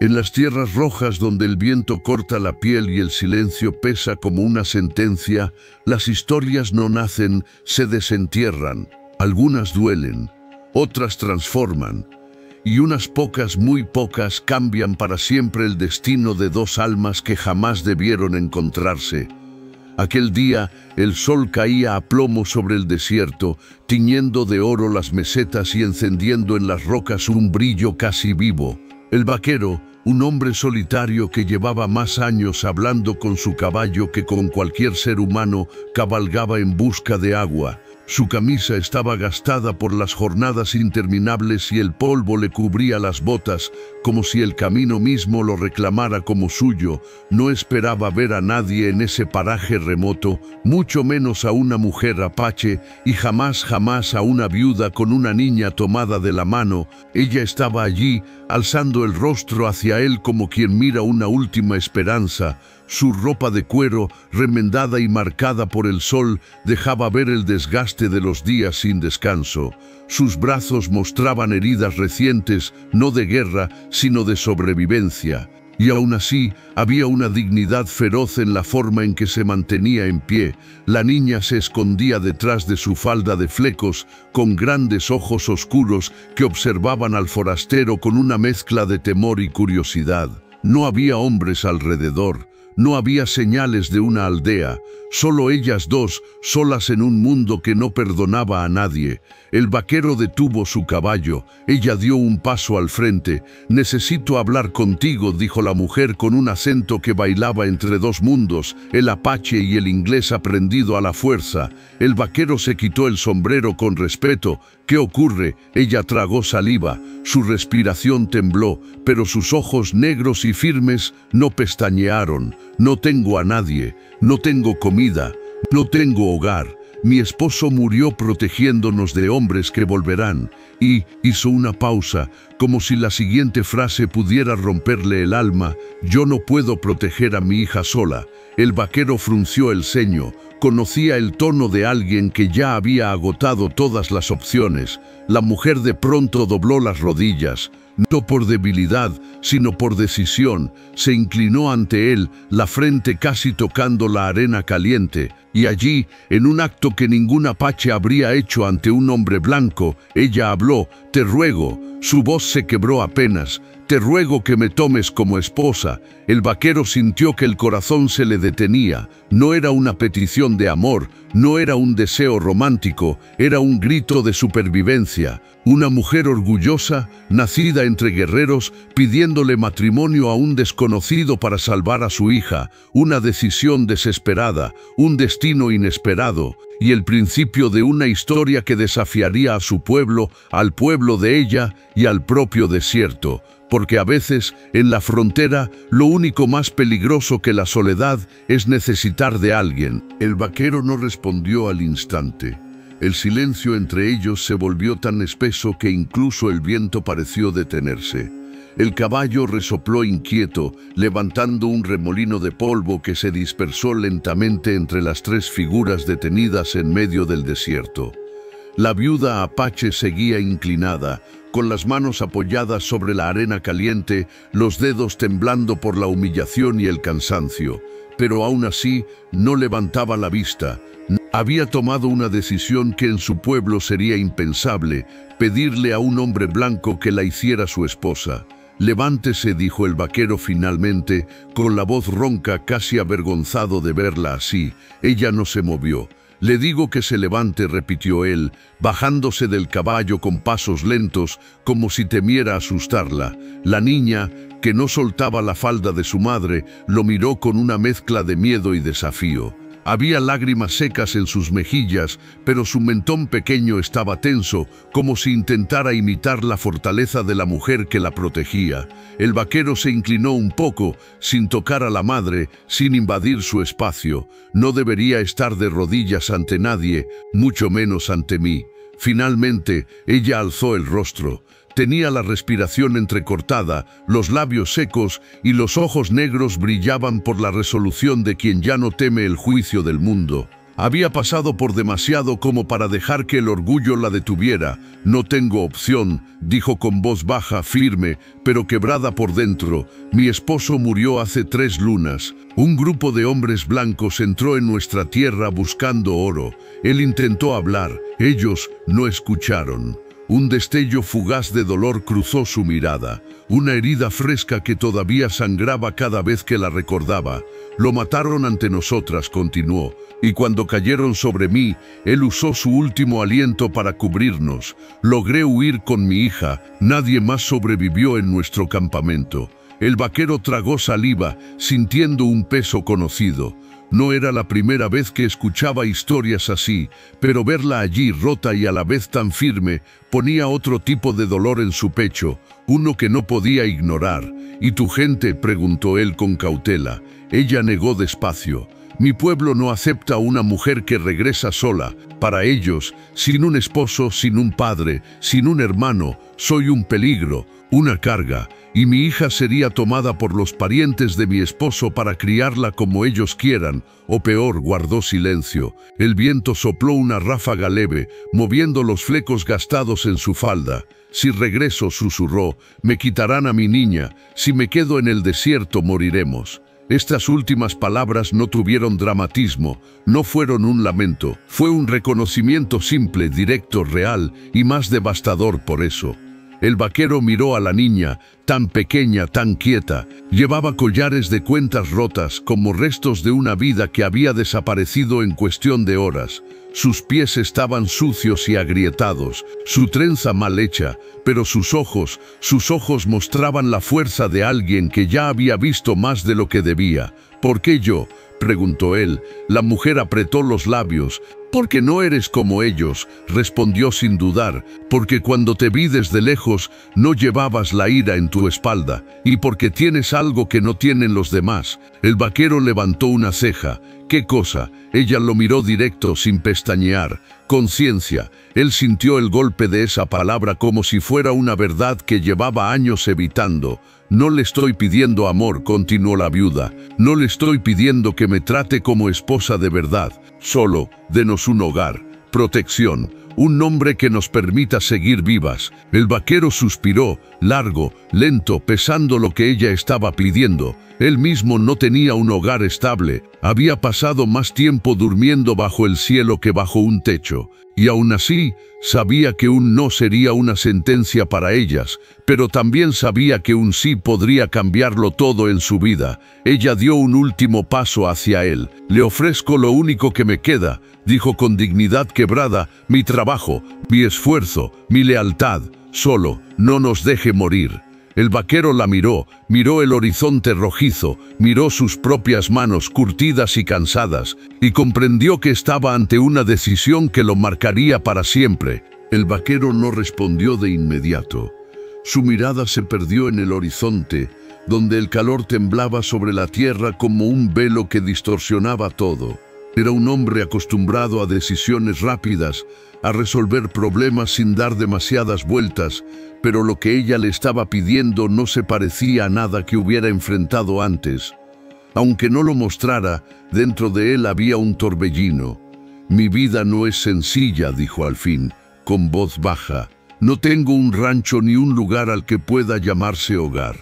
En las tierras rojas donde el viento corta la piel y el silencio pesa como una sentencia, las historias no nacen, se desentierran. Algunas duelen, otras transforman, y unas pocas, muy pocas, cambian para siempre el destino de dos almas que jamás debieron encontrarse. Aquel día, el sol caía a plomo sobre el desierto, tiñendo de oro las mesetas y encendiendo en las rocas un brillo casi vivo. El vaquero, un hombre solitario que llevaba más años hablando con su caballo que con cualquier ser humano, cabalgaba en busca de agua. Su camisa estaba gastada por las jornadas interminables y el polvo le cubría las botas, como si el camino mismo lo reclamara como suyo. No esperaba ver a nadie en ese paraje remoto, mucho menos a una mujer apache, y jamás a una viuda con una niña tomada de la mano. Ella estaba allí, alzando el rostro hacia él como quien mira una última esperanza. Su ropa de cuero, remendada y marcada por el sol, dejaba ver el desgaste de los días sin descanso. Sus brazos mostraban heridas recientes, no de guerra, sino de sobrevivencia. Y aún así, había una dignidad feroz en la forma en que se mantenía en pie. La niña se escondía detrás de su falda de flecos, con grandes ojos oscuros que observaban al forastero con una mezcla de temor y curiosidad. No había hombres alrededor. No había señales de una aldea, solo ellas dos, solas en un mundo que no perdonaba a nadie. El vaquero detuvo su caballo, ella dio un paso al frente. «Necesito hablar contigo», dijo la mujer con un acento que bailaba entre dos mundos, el apache y el inglés aprendido a la fuerza. El vaquero se quitó el sombrero con respeto. «¿Qué ocurre?». Ella tragó saliva, su respiración tembló, pero sus ojos negros y firmes no pestañearon. «No tengo a nadie, no tengo comida, no tengo hogar. Mi esposo murió protegiéndonos de hombres que volverán». Y hizo una pausa, como si la siguiente frase pudiera romperle el alma. «Yo no puedo proteger a mi hija sola». El vaquero frunció el ceño. Conocía el tono de alguien que ya había agotado todas las opciones. La mujer de pronto dobló las rodillas. No por debilidad, sino por decisión. Se inclinó ante él, la frente casi tocando la arena caliente. Y allí, en un acto que ningún apache habría hecho ante un hombre blanco, ella habló: «Te ruego». Su voz se quebró apenas. «Te ruego que me tomes como esposa». El vaquero sintió que el corazón se le detenía. No era una petición de amor, no era un deseo romántico, era un grito de supervivencia. Una mujer orgullosa, nacida entre guerreros, pidiéndole matrimonio a un desconocido para salvar a su hija. Una decisión desesperada, un destino inesperado, y el principio de una historia que desafiaría a su pueblo, al pueblo de ella y al propio desierto. Porque a veces, en la frontera, lo único más peligroso que la soledad es necesitar de alguien. El vaquero no respondió al instante. El silencio entre ellos se volvió tan espeso que incluso el viento pareció detenerse. El caballo resopló inquieto, levantando un remolino de polvo que se dispersó lentamente entre las tres figuras detenidas en medio del desierto. La viuda apache seguía inclinada, con las manos apoyadas sobre la arena caliente, los dedos temblando por la humillación y el cansancio. Pero aún así, no levantaba la vista. Había tomado una decisión que en su pueblo sería impensable: pedirle a un hombre blanco que la hiciera su esposa. «Levántese», dijo el vaquero finalmente, con la voz ronca, casi avergonzado de verla así. Ella no se movió. «Le digo que se levante», repitió él, bajándose del caballo con pasos lentos, como si temiera asustarla. La niña, que no soltaba la falda de su madre, lo miró con una mezcla de miedo y desafío. Había lágrimas secas en sus mejillas, pero su mentón pequeño estaba tenso, como si intentara imitar la fortaleza de la mujer que la protegía. El vaquero se inclinó un poco, sin tocar a la madre, sin invadir su espacio. «No debería estar de rodillas ante nadie, mucho menos ante mí». Finalmente, ella alzó el rostro. Tenía la respiración entrecortada, los labios secos y los ojos negros brillaban por la resolución de quien ya no teme el juicio del mundo. Había pasado por demasiado como para dejar que el orgullo la detuviera. «No tengo opción», dijo con voz baja, firme, pero quebrada por dentro. «Mi esposo murió hace 3 lunas. Un grupo de hombres blancos entró en nuestra tierra buscando oro. Él intentó hablar. Ellos no escucharon». Un destello fugaz de dolor cruzó su mirada, una herida fresca que todavía sangraba cada vez que la recordaba. «Lo mataron ante nosotras», continuó, «y cuando cayeron sobre mí, él usó su último aliento para cubrirnos. Logré huir con mi hija, nadie más sobrevivió en nuestro campamento». El vaquero tragó saliva, sintiendo un peso conocido. No era la primera vez que escuchaba historias así, pero verla allí rota y a la vez tan firme ponía otro tipo de dolor en su pecho, uno que no podía ignorar. «¿Y tu gente?», preguntó él con cautela. Ella negó despacio. «Mi pueblo no acepta a una mujer que regresa sola. Para ellos, sin un esposo, sin un padre, sin un hermano, soy un peligro, una carga, y mi hija sería tomada por los parientes de mi esposo para criarla como ellos quieran», o peor, guardó silencio. El viento sopló una ráfaga leve, moviendo los flecos gastados en su falda. «Si regreso», susurró, «me quitarán a mi niña. Si me quedo en el desierto, moriremos». Estas últimas palabras no tuvieron dramatismo, no fueron un lamento. Fue un reconocimiento simple, directo, real y más devastador por eso. El vaquero miró a la niña, tan pequeña, tan quieta. Llevaba collares de cuentas rotas, como restos de una vida que había desaparecido en cuestión de horas. Sus pies estaban sucios y agrietados, su trenza mal hecha, pero sus ojos mostraban la fuerza de alguien que ya había visto más de lo que debía. «¿Por qué yo?», preguntó él. La mujer apretó los labios. «Porque no eres como ellos», respondió sin dudar, «porque cuando te vi desde lejos no llevabas la ira en tu espalda, y porque tienes algo que no tienen los demás». El vaquero levantó una ceja. «¿Qué cosa?». Ella lo miró directo, sin pestañear. «Conciencia». Él sintió el golpe de esa palabra como si fuera una verdad que llevaba años evitando. «No le estoy pidiendo amor», continuó la viuda. «No le estoy pidiendo que me trate como esposa de verdad. Solo, denos un hogar, protección, un nombre que nos permita seguir vivas». El vaquero suspiró, largo, lento, pesando lo que ella estaba pidiendo. Él mismo no tenía un hogar estable. Había pasado más tiempo durmiendo bajo el cielo que bajo un techo. Y aún así, sabía que un no sería una sentencia para ellas, pero también sabía que un sí podría cambiarlo todo en su vida. Ella dio un último paso hacia él. «Le ofrezco lo único que me queda», dijo con dignidad quebrada, «mi trabajo, mi esfuerzo, mi lealtad. Solo, no nos deje morir». El vaquero la miró el horizonte rojizo, miró sus propias manos curtidas y cansadas, y comprendió que estaba ante una decisión que lo marcaría para siempre. El vaquero no respondió de inmediato. Su mirada se perdió en el horizonte, donde el calor temblaba sobre la tierra como un velo que distorsionaba todo. Era un hombre acostumbrado a decisiones rápidas, a resolver problemas sin dar demasiadas vueltas, pero lo que ella le estaba pidiendo no se parecía a nada que hubiera enfrentado antes. Aunque no lo mostrara, dentro de él había un torbellino. «Mi vida no es sencilla», dijo al fin, con voz baja. «No tengo un rancho ni un lugar al que pueda llamarse hogar».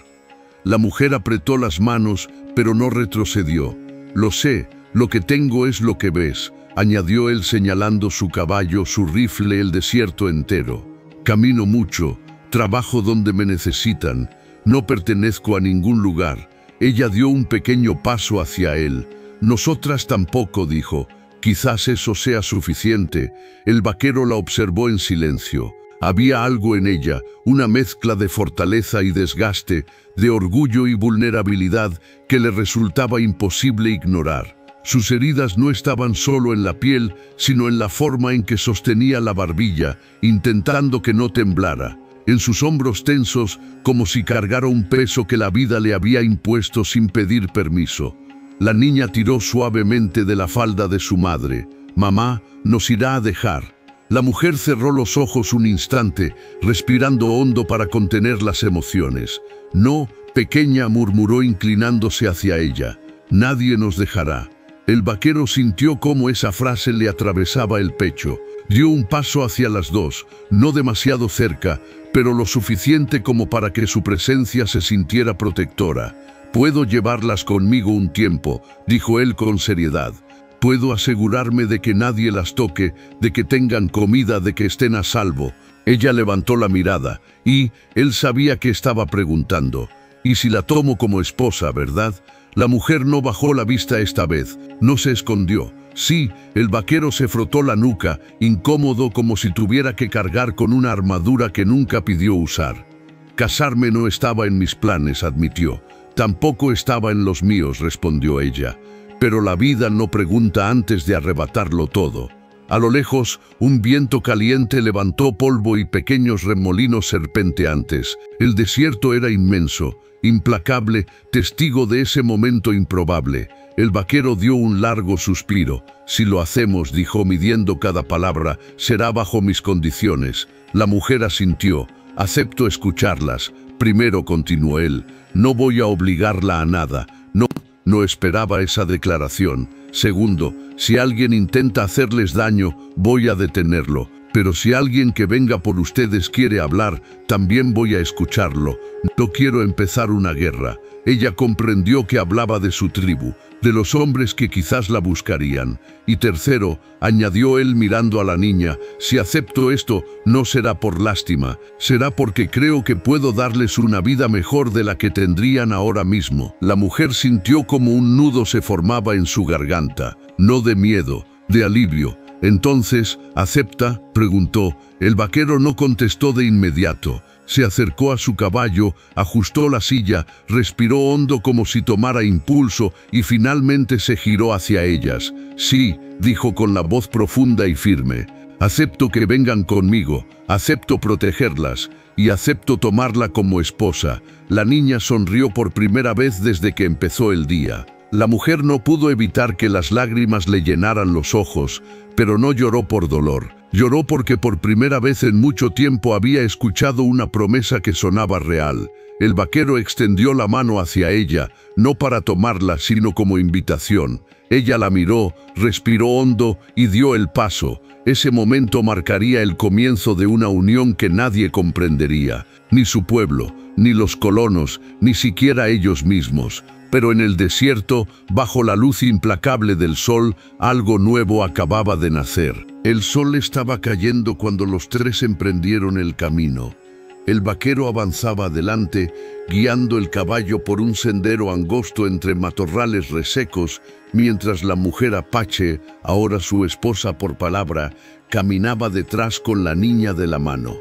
La mujer apretó las manos, pero no retrocedió. «Lo sé, lo que tengo es lo que ves», añadió él señalando su caballo, su rifle, el desierto entero. «Camino mucho, trabajo donde me necesitan, no pertenezco a ningún lugar». Ella dio un pequeño paso hacia él. «Nosotras tampoco», dijo. «Quizás eso sea suficiente». El vaquero la observó en silencio. Había algo en ella, una mezcla de fortaleza y desgaste, de orgullo y vulnerabilidad que le resultaba imposible ignorar. Sus heridas no estaban solo en la piel, sino en la forma en que sostenía la barbilla, intentando que no temblara. En sus hombros tensos, como si cargara un peso que la vida le había impuesto sin pedir permiso. La niña tiró suavemente de la falda de su madre. «Mamá, nos irá a dejar». La mujer cerró los ojos un instante, respirando hondo para contener las emociones. «No, pequeña», murmuró inclinándose hacia ella. «Nadie nos dejará». El vaquero sintió cómo esa frase le atravesaba el pecho. Dio un paso hacia las dos, no demasiado cerca, pero lo suficiente como para que su presencia se sintiera protectora. «Puedo llevarlas conmigo un tiempo», dijo él con seriedad. «Puedo asegurarme de que nadie las toque, de que tengan comida, de que estén a salvo». Ella levantó la mirada, y él sabía que estaba preguntando. «¿Y si la tomo como esposa, verdad?» La mujer no bajó la vista esta vez, no se escondió. Sí, el vaquero se frotó la nuca, incómodo como si tuviera que cargar con una armadura que nunca pidió usar. «Casarme no estaba en mis planes», admitió. «Tampoco estaba en los míos», respondió ella. «Pero la vida no pregunta antes de arrebatarlo todo». A lo lejos, un viento caliente levantó polvo y pequeños remolinos serpenteantes. El desierto era inmenso, implacable, testigo de ese momento improbable. El vaquero dio un largo suspiro. «Si lo hacemos», dijo midiendo cada palabra, «será bajo mis condiciones». La mujer asintió. «Acepto escucharlas». «Primero», continuó él, «no voy a obligarla a nada». No esperaba esa declaración. «Segundo, si alguien intenta hacerles daño, voy a detenerlo. Pero si alguien que venga por ustedes quiere hablar, también voy a escucharlo. No quiero empezar una guerra». Ella comprendió que hablaba de su tribu, de los hombres que quizás la buscarían. «Y tercero», añadió él mirando a la niña, «si acepto esto, no será por lástima, será porque creo que puedo darles una vida mejor de la que tendrían ahora mismo». La mujer sintió como un nudo se formaba en su garganta, no de miedo, de alivio. «Entonces, ¿acepta?», preguntó. El vaquero no contestó de inmediato. Se acercó a su caballo, ajustó la silla, respiró hondo como si tomara impulso y finalmente se giró hacia ellas. «Sí», dijo con la voz profunda y firme. «Acepto que vengan conmigo, acepto protegerlas y acepto tomarla como esposa». La niña sonrió por primera vez desde que empezó el día. La mujer no pudo evitar que las lágrimas le llenaran los ojos, pero no lloró por dolor. Lloró porque por primera vez en mucho tiempo había escuchado una promesa que sonaba real. El vaquero extendió la mano hacia ella, no para tomarla, sino como invitación. Ella la miró, respiró hondo y dio el paso. Ese momento marcaría el comienzo de una unión que nadie comprendería, ni su pueblo, ni los colonos, ni siquiera ellos mismos. Pero en el desierto, bajo la luz implacable del sol, algo nuevo acababa de nacer. El sol estaba cayendo cuando los tres emprendieron el camino. El vaquero avanzaba adelante, guiando el caballo por un sendero angosto entre matorrales resecos, mientras la mujer apache, ahora su esposa por palabra, caminaba detrás con la niña de la mano.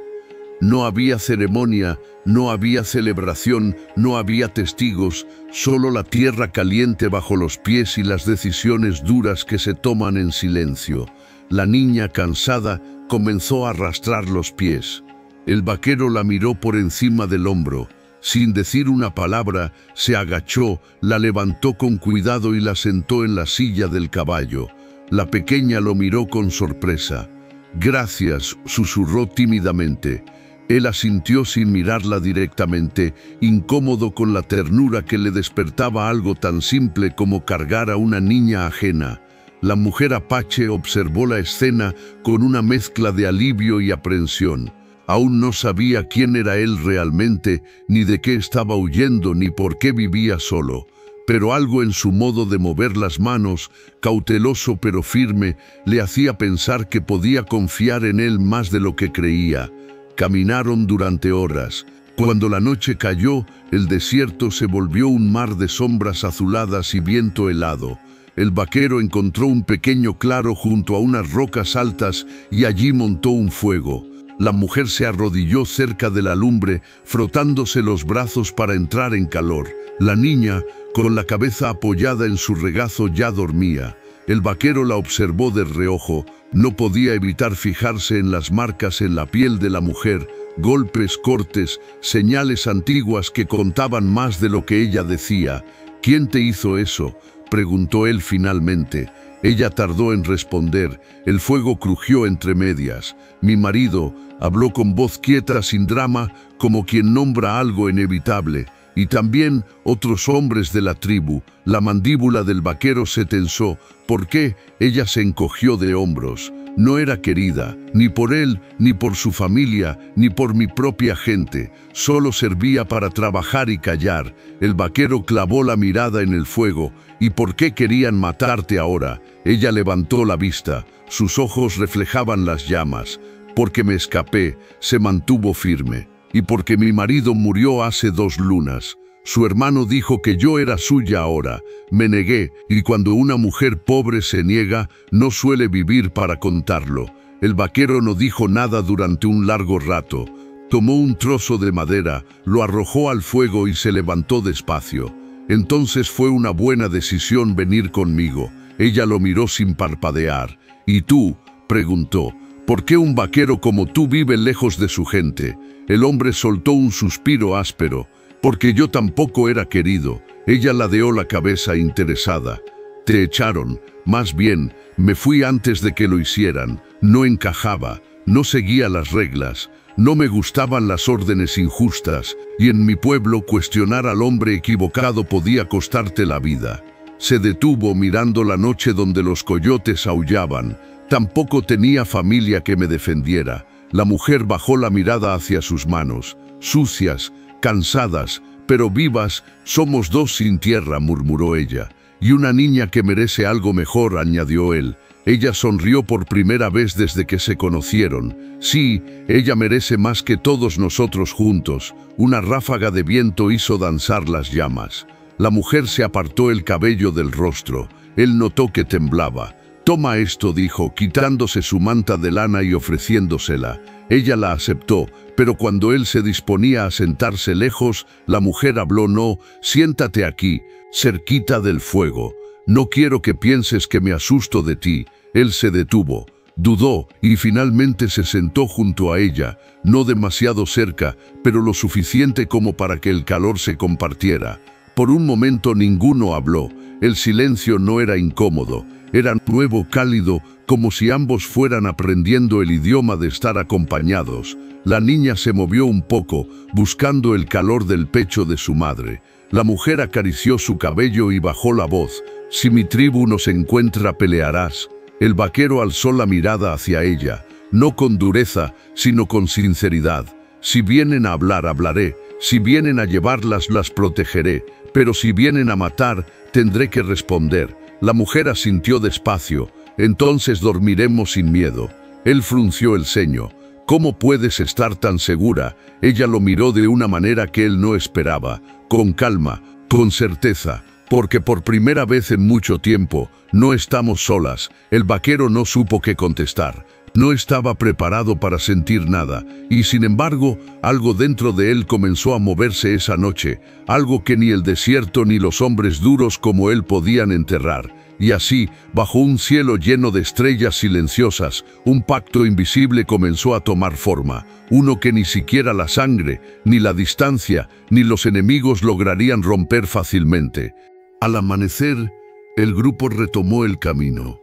No había ceremonia, no había celebración, no había testigos, solo la tierra caliente bajo los pies y las decisiones duras que se toman en silencio. La niña, cansada, comenzó a arrastrar los pies. El vaquero la miró por encima del hombro. Sin decir una palabra, se agachó, la levantó con cuidado y la sentó en la silla del caballo. La pequeña lo miró con sorpresa. «Gracias», susurró tímidamente. Él asintió sin mirarla directamente, incómodo con la ternura que le despertaba algo tan simple como cargar a una niña ajena. La mujer apache observó la escena con una mezcla de alivio y aprensión. Aún no sabía quién era él realmente, ni de qué estaba huyendo, ni por qué vivía solo. Pero algo en su modo de mover las manos, cauteloso pero firme, le hacía pensar que podía confiar en él más de lo que creía. Caminaron durante horas. Cuando la noche cayó, el desierto se volvió un mar de sombras azuladas y viento helado. El vaquero encontró un pequeño claro junto a unas rocas altas y allí montó un fuego. La mujer se arrodilló cerca de la lumbre, frotándose los brazos para entrar en calor. La niña, con la cabeza apoyada en su regazo, ya dormía. El vaquero la observó de reojo. No podía evitar fijarse en las marcas en la piel de la mujer, golpes, cortes, señales antiguas que contaban más de lo que ella decía. «¿Quién te hizo eso?», preguntó él finalmente. Ella tardó en responder. El fuego crujió entre medias. «Mi marido», habló con voz quieta, sin drama, como quien nombra algo inevitable. y también otros hombres de la tribu. La mandíbula del vaquero se tensó. ¿Por qué? Ella se encogió de hombros. No era querida, ni por él, ni por su familia, ni por mi propia gente. Solo servía para trabajar y callar. El vaquero clavó la mirada en el fuego. ¿Y por qué querían matarte ahora? Ella levantó la vista. Sus ojos reflejaban las llamas. Porque me escapé, se mantuvo firme. Y porque mi marido murió hace 2 lunas. Su hermano dijo que yo era suya ahora. Me negué, y cuando una mujer pobre se niega, no suele vivir para contarlo. El vaquero no dijo nada durante un largo rato. Tomó un trozo de madera, lo arrojó al fuego y se levantó despacio. Entonces fue una buena decisión venir conmigo. Ella lo miró sin parpadear. ¿Y tú?, preguntó. ¿Por qué un vaquero como tú vive lejos de su gente? El hombre soltó un suspiro áspero. Porque yo tampoco era querido. Ella ladeó la cabeza interesada. Te echaron. Más bien, me fui antes de que lo hicieran. No encajaba, no seguía las reglas, no me gustaban las órdenes injustas, y en mi pueblo cuestionar al hombre equivocado podía costarte la vida. Se detuvo mirando la noche donde los coyotes aullaban. Tampoco tenía familia que me defendiera. La mujer bajó la mirada hacia sus manos, sucias, cansadas, pero vivas. Somos 2 sin tierra, murmuró ella. Y una niña que merece algo mejor, añadió él. Ella sonrió por primera vez desde que se conocieron. Sí, ella merece más que todos nosotros juntos. Una ráfaga de viento hizo danzar las llamas. La mujer se apartó el cabello del rostro. Él notó que temblaba. Toma esto, dijo, quitándose su manta de lana y ofreciéndosela. Ella la aceptó, pero cuando él se disponía a sentarse lejos, la mujer habló. No, siéntate aquí, cerquita del fuego. No quiero que pienses que me asusto de ti. Él se detuvo, dudó y finalmente se sentó junto a ella, no demasiado cerca, pero lo suficiente como para que el calor se compartiera. Por un momento ninguno habló. El silencio no era incómodo. Era nuevo, cálido, como si ambos fueran aprendiendo el idioma de estar acompañados. La niña se movió un poco, buscando el calor del pecho de su madre. La mujer acarició su cabello y bajó la voz. Si mi tribu nos encuentra, pelearás. El vaquero alzó la mirada hacia ella, no con dureza, sino con sinceridad. Si vienen a hablar, hablaré. Si vienen a llevarlas, las protegeré. Pero si vienen a matar, tendré que responder. La mujer asintió despacio. Entonces dormiremos sin miedo. Él frunció el ceño. ¿Cómo puedes estar tan segura? Ella lo miró de una manera que él no esperaba. Con calma, con certeza. Porque por primera vez en mucho tiempo, no estamos solas. El vaquero no supo qué contestar. No estaba preparado para sentir nada, y sin embargo, algo dentro de él comenzó a moverse esa noche, algo que ni el desierto ni los hombres duros como él podían enterrar. Y así, bajo un cielo lleno de estrellas silenciosas, un pacto invisible comenzó a tomar forma, uno que ni siquiera la sangre, ni la distancia, ni los enemigos lograrían romper fácilmente. Al amanecer, el grupo retomó el camino.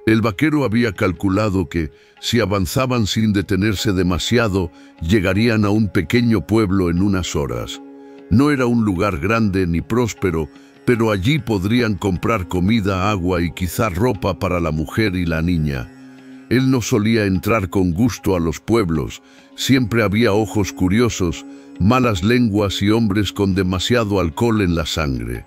El vaquero había calculado que, si avanzaban sin detenerse demasiado, llegarían a un pequeño pueblo en unas horas. No era un lugar grande ni próspero, pero allí podrían comprar comida, agua y quizá ropa para la mujer y la niña. Él no solía entrar con gusto a los pueblos, siempre había ojos curiosos, malas lenguas y hombres con demasiado alcohol en la sangre.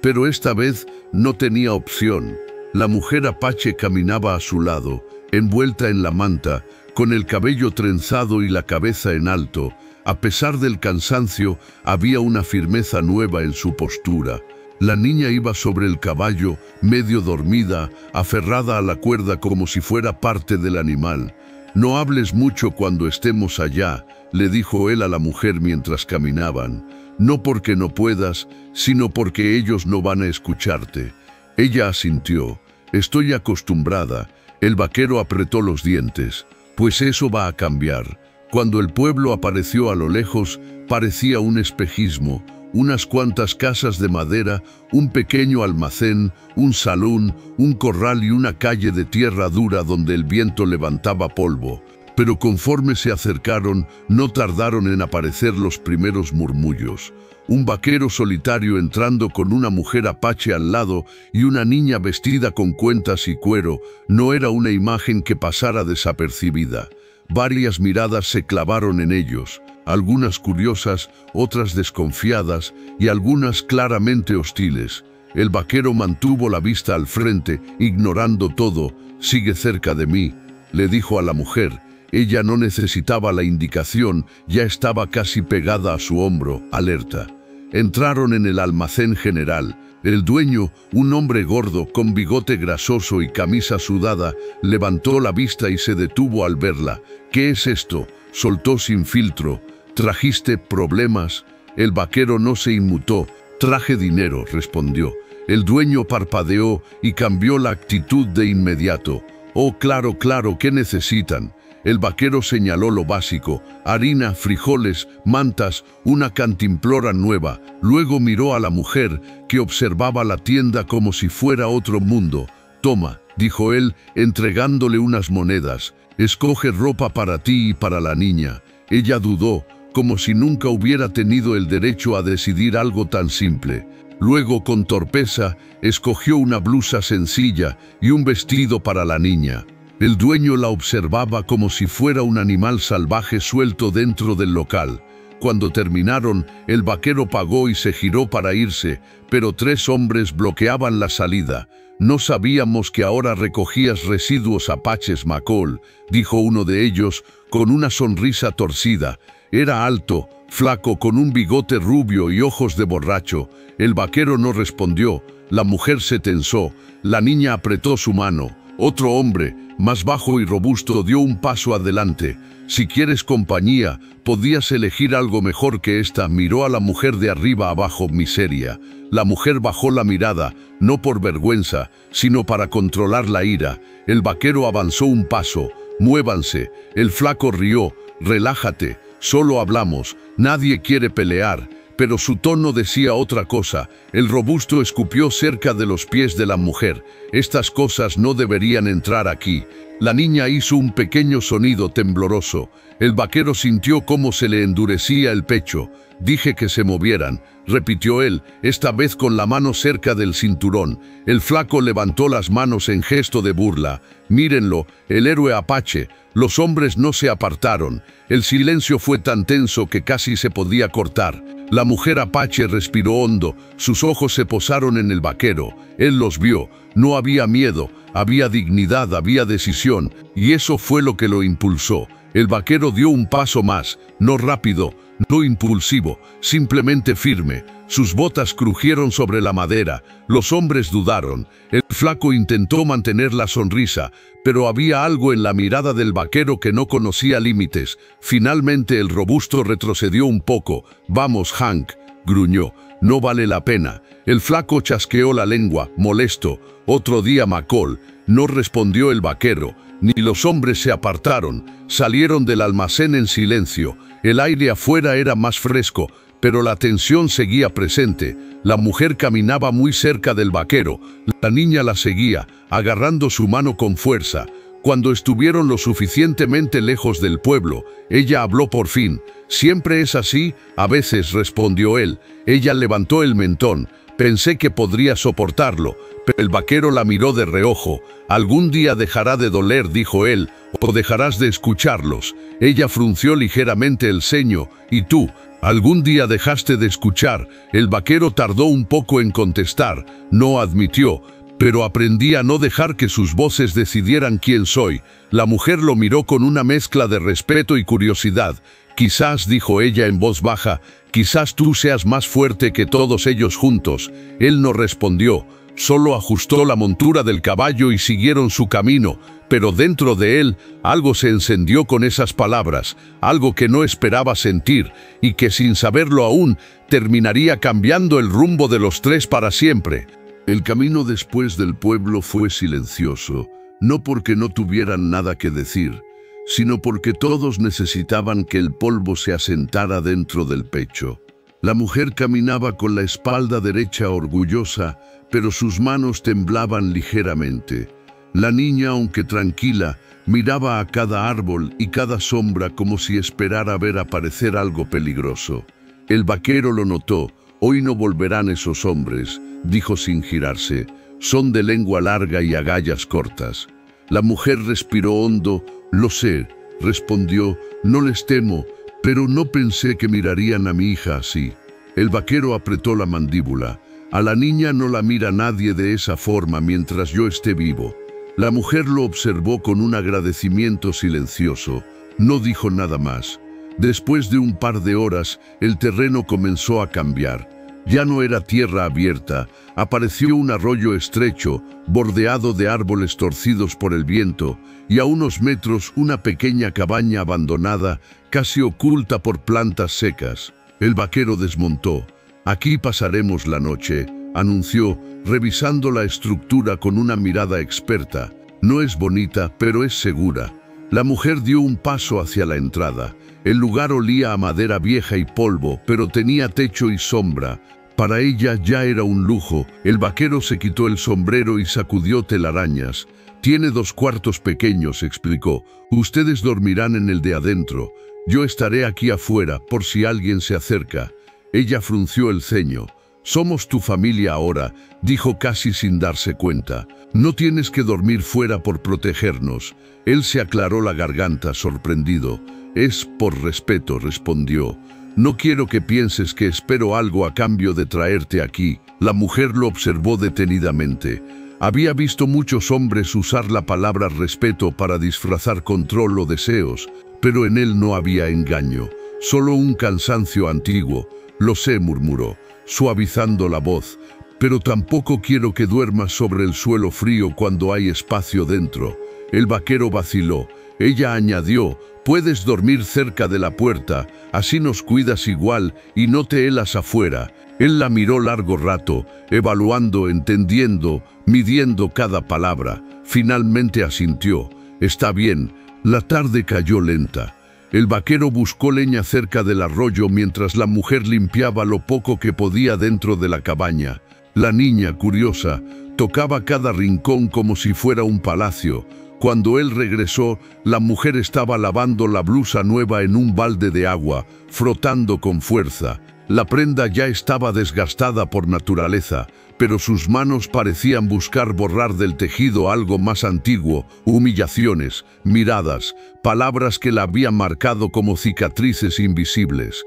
Pero esta vez no tenía opción. La mujer apache caminaba a su lado, envuelta en la manta, con el cabello trenzado y la cabeza en alto. A pesar del cansancio, había una firmeza nueva en su postura. La niña iba sobre el caballo, medio dormida, aferrada a la cuerda como si fuera parte del animal. «No hables mucho cuando estemos allá», le dijo él a la mujer mientras caminaban. «No porque no puedas, sino porque ellos no van a escucharte». Ella asintió. «Estoy acostumbrada». El vaquero apretó los dientes. «Pues eso va a cambiar». Cuando el pueblo apareció a lo lejos, parecía un espejismo. Unas cuantas casas de madera, un pequeño almacén, un salón, un corral y una calle de tierra dura donde el viento levantaba polvo. Pero conforme se acercaron, no tardaron en aparecer los primeros murmullos. Un vaquero solitario entrando con una mujer apache al lado y una niña vestida con cuentas y cuero no era una imagen que pasara desapercibida. Varias miradas se clavaron en ellos, algunas curiosas, otras desconfiadas y algunas claramente hostiles. El vaquero mantuvo la vista al frente, ignorando todo. «Sigue cerca de mí», le dijo a la mujer. Ella no necesitaba la indicación, ya estaba casi pegada a su hombro, alerta. Entraron en el almacén general. El dueño, un hombre gordo, con bigote grasoso y camisa sudada, levantó la vista y se detuvo al verla. «¿Qué es esto?», soltó sin filtro. «¿Trajiste problemas?». El vaquero no se inmutó. «Traje dinero», respondió. El dueño parpadeó y cambió la actitud de inmediato. «Oh, claro, claro, ¿qué necesitan?». El vaquero señaló lo básico: harina, frijoles, mantas, una cantimplora nueva. Luego miró a la mujer, que observaba la tienda como si fuera otro mundo. «Toma», dijo él, entregándole unas monedas. «Escoge ropa para ti y para la niña». Ella dudó, como si nunca hubiera tenido el derecho a decidir algo tan simple. Luego, con torpeza, escogió una blusa sencilla y un vestido para la niña. El dueño la observaba como si fuera un animal salvaje suelto dentro del local. Cuando terminaron, el vaquero pagó y se giró para irse, pero 3 hombres bloqueaban la salida. «No sabíamos que ahora recogías residuos apaches, McCall», dijo uno de ellos, con una sonrisa torcida. Era alto, flaco, con un bigote rubio y ojos de borracho. El vaquero no respondió. La mujer se tensó. La niña apretó su mano. Otro hombre, más bajo y robusto, dio un paso adelante. «Si quieres compañía, podías elegir algo mejor que esta», miró a la mujer de arriba abajo, miseria. La mujer bajó la mirada, no por vergüenza, sino para controlar la ira. El vaquero avanzó un paso. «Muévanse». El flaco rió. «Relájate, solo hablamos, nadie quiere pelear». Pero su tono decía otra cosa. El robusto escupió cerca de los pies de la mujer. «Estas cosas no deberían entrar aquí». La niña hizo un pequeño sonido tembloroso. El vaquero sintió cómo se le endurecía el pecho. «Dije que se movieran», repitió él, esta vez con la mano cerca del cinturón. El flaco levantó las manos en gesto de burla. «Mírenlo, el héroe apache». Los hombres no se apartaron. El silencio fue tan tenso que casi se podía cortar. La mujer apache respiró hondo. Sus ojos se posaron en el vaquero. Él los vio. No había miedo, había dignidad, había decisión. Y eso fue lo que lo impulsó. El vaquero dio un paso más, no rápido, no impulsivo, simplemente firme. Sus botas crujieron sobre la madera. Los hombres dudaron. El flaco intentó mantener la sonrisa, pero había algo en la mirada del vaquero que no conocía límites. Finalmente el robusto retrocedió un poco. «Vamos, Hank», gruñó. «No vale la pena». El flaco chasqueó la lengua, molesto. «Otro día, McCall». No respondió el vaquero. Ni los hombres se apartaron. Salieron del almacén en silencio. El aire afuera era más fresco, pero la tensión seguía presente. La mujer caminaba muy cerca del vaquero. La niña la seguía, agarrando su mano con fuerza. Cuando estuvieron lo suficientemente lejos del pueblo, ella habló por fin. «¿Siempre es así?». «A veces», respondió él. Ella levantó el mentón. «Pensé que podría soportarlo», pero el vaquero la miró de reojo. «Algún día dejará de doler», dijo él, «o dejarás de escucharlos». Ella frunció ligeramente el ceño. «¿Y tú? ¿Algún día dejaste de escuchar?». El vaquero tardó un poco en contestar. No admitió. «Pero aprendí a no dejar que sus voces decidieran quién soy». La mujer lo miró con una mezcla de respeto y curiosidad. «Quizás», dijo ella en voz baja, «quizás tú seas más fuerte que todos ellos juntos». Él no respondió. Solo ajustó la montura del caballo y siguieron su camino. Pero dentro de él, algo se encendió con esas palabras, algo que no esperaba sentir, y que sin saberlo aún, terminaría cambiando el rumbo de los 3 para siempre. El camino después del pueblo fue silencioso, no porque no tuvieran nada que decir, sino porque todos necesitaban que el polvo se asentara dentro del pecho. La mujer caminaba con la espalda derecha orgullosa, pero sus manos temblaban ligeramente. La niña, aunque tranquila, miraba a cada árbol y cada sombra como si esperara ver aparecer algo peligroso. El vaquero lo notó. «Hoy no volverán esos hombres», dijo sin girarse. «Son de lengua larga y agallas cortas». La mujer respiró hondo. «Lo sé», respondió, «no les temo, pero no pensé que mirarían a mi hija así». El vaquero apretó la mandíbula. «A la niña no la mira nadie de esa forma mientras yo esté vivo». La mujer lo observó con un agradecimiento silencioso. No dijo nada más. Después de un par de horas, el terreno comenzó a cambiar. Ya no era tierra abierta, apareció un arroyo estrecho, bordeado de árboles torcidos por el viento, y a unos metros una pequeña cabaña abandonada, casi oculta por plantas secas. El vaquero desmontó. «Aquí pasaremos la noche», anunció, revisando la estructura con una mirada experta. «No es bonita, pero es segura». La mujer dio un paso hacia la entrada. El lugar olía a madera vieja y polvo, pero tenía techo y sombra. Para ella ya era un lujo. El vaquero se quitó el sombrero y sacudió telarañas. «Tiene 2 cuartos pequeños», explicó. «Ustedes dormirán en el de adentro. Yo estaré aquí afuera, por si alguien se acerca». Ella frunció el ceño. «Somos tu familia ahora», dijo casi sin darse cuenta. «No tienes que dormir fuera por protegernos». Él se aclaró la garganta, sorprendido. «Es por respeto», respondió. «No quiero que pienses que espero algo a cambio de traerte aquí». La mujer lo observó detenidamente. Había visto muchos hombres usar la palabra respeto para disfrazar control o deseos, pero en él no había engaño, solo un cansancio antiguo. «Lo sé», murmuró, suavizando la voz, «pero tampoco quiero que duermas sobre el suelo frío cuando hay espacio dentro». El vaquero vaciló. Ella añadió: «Puedes dormir cerca de la puerta, así nos cuidas igual y no te helas afuera». Él la miró largo rato, evaluando, entendiendo, midiendo cada palabra. Finalmente asintió. «Está bien». La tarde cayó lenta. El vaquero buscó leña cerca del arroyo mientras la mujer limpiaba lo poco que podía dentro de la cabaña. La niña, curiosa, tocaba cada rincón como si fuera un palacio. Cuando él regresó, la mujer estaba lavando la blusa nueva en un balde de agua, frotando con fuerza. La prenda ya estaba desgastada por naturaleza, pero sus manos parecían buscar borrar del tejido algo más antiguo: humillaciones, miradas, palabras que la habían marcado como cicatrices invisibles.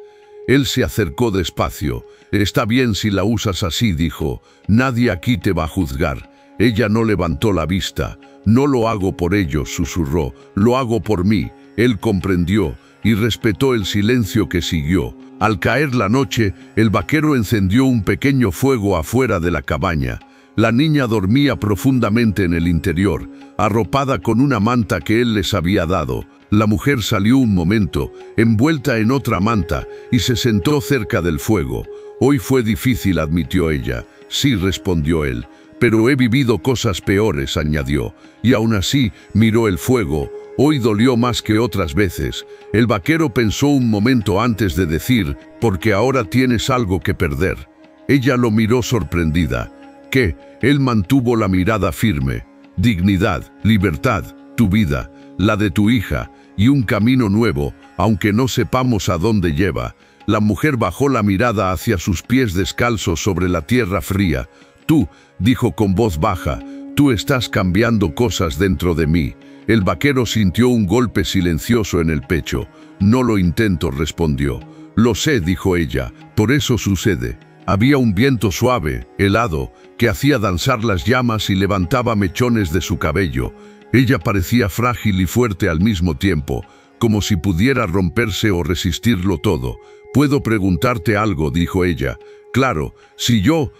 Él se acercó despacio. «Está bien si la usas así», dijo. «Nadie aquí te va a juzgar». Ella no levantó la vista. «No lo hago por ellos», susurró. «Lo hago por mí». Él comprendió y respetó el silencio que siguió. Al caer la noche, el vaquero encendió un pequeño fuego afuera de la cabaña. La niña dormía profundamente en el interior, arropada con una manta que él les había dado. La mujer salió un momento, envuelta en otra manta, y se sentó cerca del fuego. «Hoy fue difícil», admitió ella. «Sí», respondió él. «Pero he vivido cosas peores», añadió. Y aún así miró el fuego. «Hoy dolió más que otras veces». El vaquero pensó un momento antes de decir: «Porque ahora tienes algo que perder». Ella lo miró sorprendida. «¿Qué?». Él mantuvo la mirada firme. «Dignidad, libertad, tu vida, la de tu hija, y un camino nuevo, aunque no sepamos a dónde lleva». La mujer bajó la mirada hacia sus pies descalzos sobre la tierra fría. «Tú», dijo con voz baja, «tú estás cambiando cosas dentro de mí». El vaquero sintió un golpe silencioso en el pecho. «No lo intento», respondió. «Lo sé», dijo ella, «por eso sucede». Había un viento suave, helado, que hacía danzar las llamas y levantaba mechones de su cabello. Ella parecía frágil y fuerte al mismo tiempo, como si pudiera romperse o resistirlo todo. «¿Puedo preguntarte algo?», dijo ella. «Claro, si yo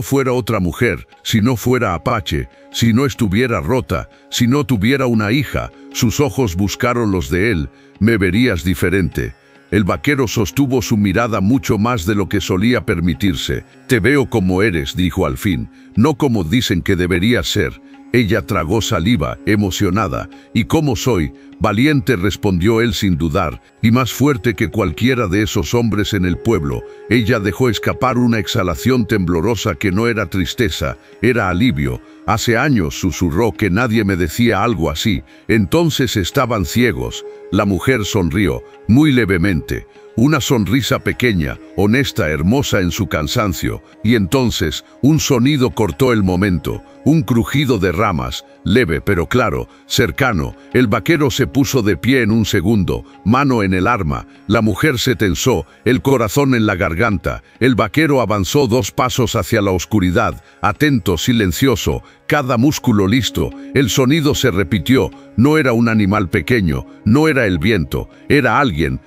fuera otra mujer, si no fuera apache, si no estuviera rota, si no tuviera una hija», sus ojos buscaron los de él, «me verías diferente». El vaquero sostuvo su mirada mucho más de lo que solía permitirse. «Te veo como eres», dijo al fin, «no como dicen que deberías ser». Ella tragó saliva, emocionada. «¿Y cómo soy?». «Valiente», respondió él sin dudar, «y más fuerte que cualquiera de esos hombres en el pueblo». Ella dejó escapar una exhalación temblorosa que no era tristeza, era alivio. «Hace años», susurró, «que nadie me decía algo así. Entonces estaban ciegos». La mujer sonrió, muy levemente. una sonrisa pequeña, honesta, hermosa en su cansancio, y entonces un sonido cortó el momento, un crujido de ramas, leve pero claro, cercano. El vaquero se puso de pie en un segundo, mano en el arma, la mujer se tensó, el corazón en la garganta. El vaquero avanzó 2 pasos hacia la oscuridad, atento, silencioso, cada músculo listo. El sonido se repitió, no era un animal pequeño, no era el viento, era alguien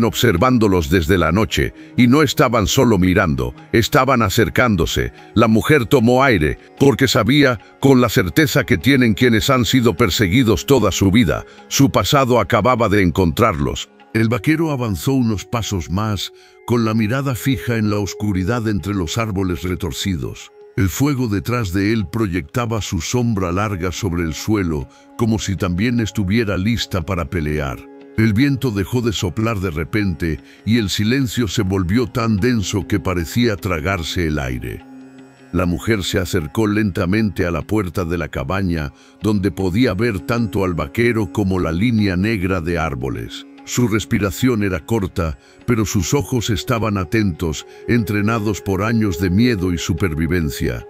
observándolos desde la noche, y no estaban solo mirando, estaban acercándose. La mujer tomó aire, porque sabía, con la certeza que tienen quienes han sido perseguidos toda su vida, su pasado acababa de encontrarlos. El vaquero avanzó unos pasos más, con la mirada fija en la oscuridad entre los árboles retorcidos. El fuego detrás de él proyectaba su sombra larga sobre el suelo, como si también estuviera lista para pelear. El viento dejó de soplar de repente y el silencio se volvió tan denso que parecía tragarse el aire. La mujer se acercó lentamente a la puerta de la cabaña, donde podía ver tanto al vaquero como la línea negra de árboles. Su respiración era corta, pero sus ojos estaban atentos, entrenados por años de miedo y supervivencia.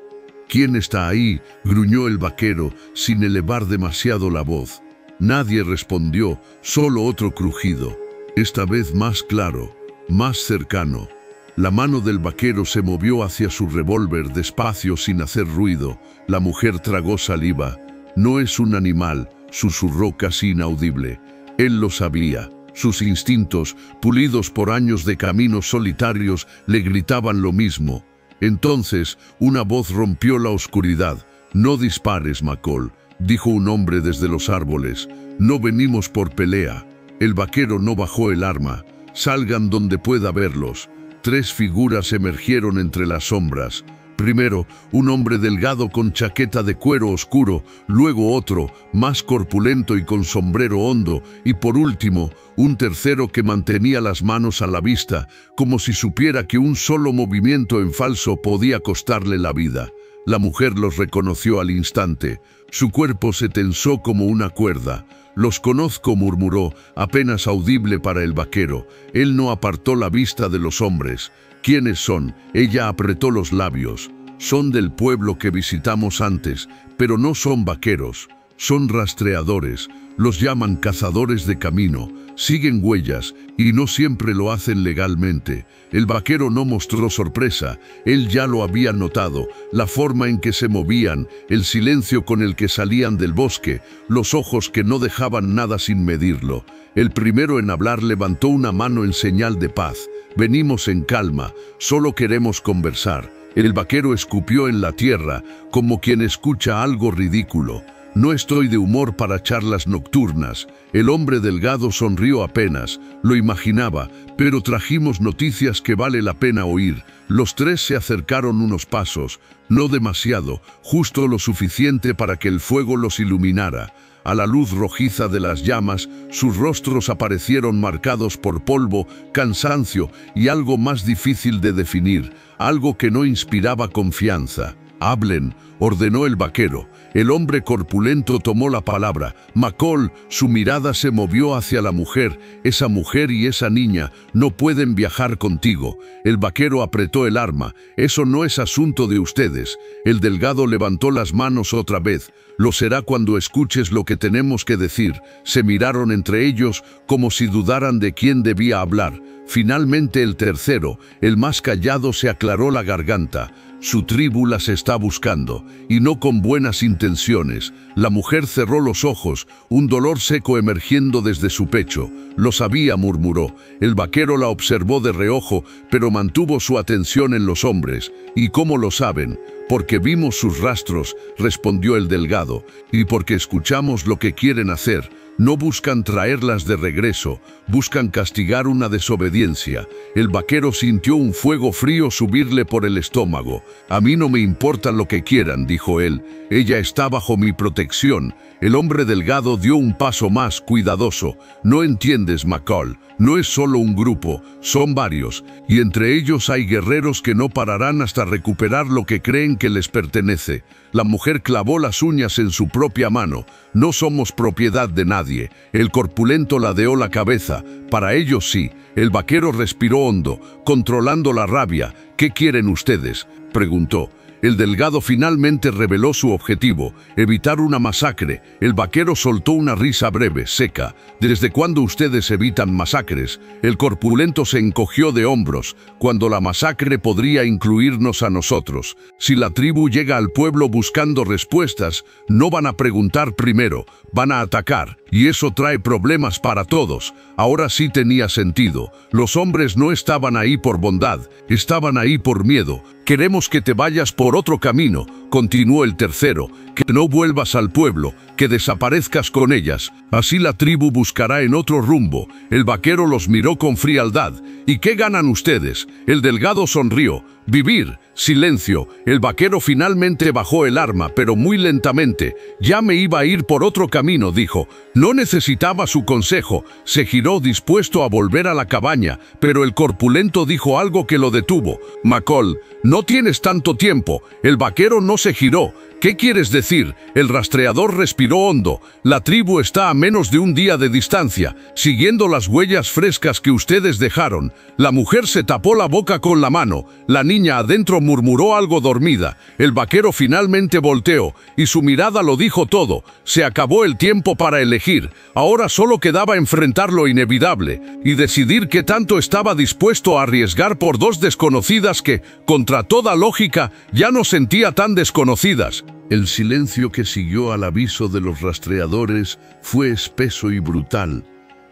«¿Quién está ahí?», gruñó el vaquero, sin elevar demasiado la voz. Nadie respondió, solo otro crujido, esta vez más claro, más cercano. La mano del vaquero se movió hacia su revólver despacio, sin hacer ruido. La mujer tragó saliva. «No es un animal», susurró casi inaudible. Él lo sabía. Sus instintos, pulidos por años de caminos solitarios, le gritaban lo mismo. Entonces, una voz rompió la oscuridad. «No dispares, McCall», dijo un hombre desde los árboles. «No venimos por pelea». El vaquero no bajó el arma. «Salgan donde pueda verlos». 3 figuras emergieron entre las sombras. Primero, un hombre delgado con chaqueta de cuero oscuro, luego otro, más corpulento y con sombrero hondo, y por último, un tercero que mantenía las manos a la vista, como si supiera que un solo movimiento en falso podía costarle la vida. La mujer los reconoció al instante. Su cuerpo se tensó como una cuerda. «Los conozco», murmuró, apenas audible para el vaquero. Él no apartó la vista de los hombres. «¿Quiénes son?». Ella apretó los labios. «Son del pueblo que visitamos antes, pero no son vaqueros. Son rastreadores, los llaman cazadores de camino, siguen huellas y no siempre lo hacen legalmente». El vaquero no mostró sorpresa, él ya lo había notado, la forma en que se movían, el silencio con el que salían del bosque, los ojos que no dejaban nada sin medirlo. El primero en hablar levantó una mano en señal de paz. «Venimos en calma, solo queremos conversar». El vaquero escupió en la tierra, como quien escucha algo ridículo. «No estoy de humor para charlas nocturnas». El hombre delgado sonrió apenas, lo imaginaba, pero trajimos noticias que vale la pena oír. Los 3 se acercaron unos pasos, no demasiado, justo lo suficiente para que el fuego los iluminara. A la luz rojiza de las llamas, sus rostros aparecieron marcados por polvo, cansancio y algo más difícil de definir, algo que no inspiraba confianza. «Hablen», ordenó el vaquero. El hombre corpulento tomó la palabra. «McCall», su mirada se movió hacia la mujer. «Esa mujer y esa niña no pueden viajar contigo». El vaquero apretó el arma. «Eso no es asunto de ustedes». El delgado levantó las manos otra vez. «Lo será cuando escuches lo que tenemos que decir». Se miraron entre ellos como si dudaran de quién debía hablar. Finalmente el tercero, el más callado, se aclaró la garganta. «Su tribu las está buscando, y no con buenas intenciones». La mujer cerró los ojos, un dolor seco emergiendo desde su pecho. «Lo sabía», murmuró. El vaquero la observó de reojo, pero mantuvo su atención en los hombres. «¿Y cómo lo saben?». «Porque vimos sus rastros», respondió el delgado, «y porque escuchamos lo que quieren hacer». No buscan traerlas de regreso, buscan castigar una desobediencia. El vaquero sintió un fuego frío subirle por el estómago. «A mí no me importa lo que quieran», dijo él. «Ella está bajo mi protección». El hombre delgado dio un paso más, cuidadoso. «No entiendes, McCall. No es solo un grupo, son varios, y entre ellos hay guerreros que no pararán hasta recuperar lo que creen que les pertenece». La mujer clavó las uñas en su propia mano. «No somos propiedad de nadie. nadie. El corpulento ladeó la cabeza. Para ellos sí. El vaquero respiró hondo, controlando la rabia. ¿Qué quieren ustedes?, preguntó. El delgado finalmente reveló su objetivo: evitar una masacre. El vaquero soltó una risa breve, seca. ¿Desde cuándo ustedes evitan masacres? El corpulento se encogió de hombros. Cuando la masacre podría incluirnos a nosotros. Si la tribu llega al pueblo buscando respuestas, no van a preguntar primero, van a atacar. Y eso trae problemas para todos. Ahora sí tenía sentido. Los hombres no estaban ahí por bondad, estaban ahí por miedo. Queremos que te vayas por otro camino, continuó el tercero, que no vuelvas al pueblo, que desaparezcas con ellas. Así la tribu buscará en otro rumbo. El vaquero los miró con frialdad. ¿Y qué ganan ustedes? El delgado sonrió. Vivir. Silencio. El vaquero finalmente bajó el arma, pero muy lentamente. Ya me iba a ir por otro camino, dijo. No necesitaba su consejo. Se giró dispuesto a volver a la cabaña, pero el corpulento dijo algo que lo detuvo. McCall, no tienes tanto tiempo. El vaquero no se giró. ¿Qué quieres decir? El rastreador respiró hondo. La tribu está a menos de un día de distancia, siguiendo las huellas frescas que ustedes dejaron. La mujer se tapó la boca con la mano. La niña adentro murmuró algo dormida. El vaquero finalmente volteó, y su mirada lo dijo todo. Se acabó el tiempo para elegir. Ahora solo quedaba enfrentar lo inevitable, y decidir qué tanto estaba dispuesto a arriesgar por dos desconocidas que, contra toda lógica, ya no sentía tan desconocidas. El silencio que siguió al aviso de los rastreadores fue espeso y brutal.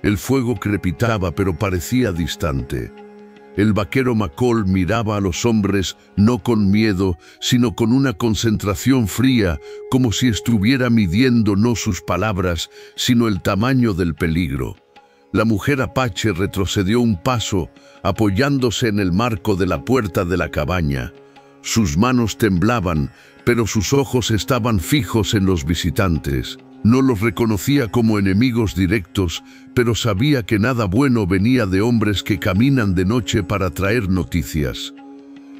El fuego crepitaba, pero parecía distante. El vaquero McCall miraba a los hombres no con miedo, sino con una concentración fría, como si estuviera midiendo no sus palabras, sino el tamaño del peligro. La mujer apache retrocedió un paso, apoyándose en el marco de la puerta de la cabaña. Sus manos temblaban, pero sus ojos estaban fijos en los visitantes. No los reconocía como enemigos directos, pero sabía que nada bueno venía de hombres que caminan de noche para traer noticias.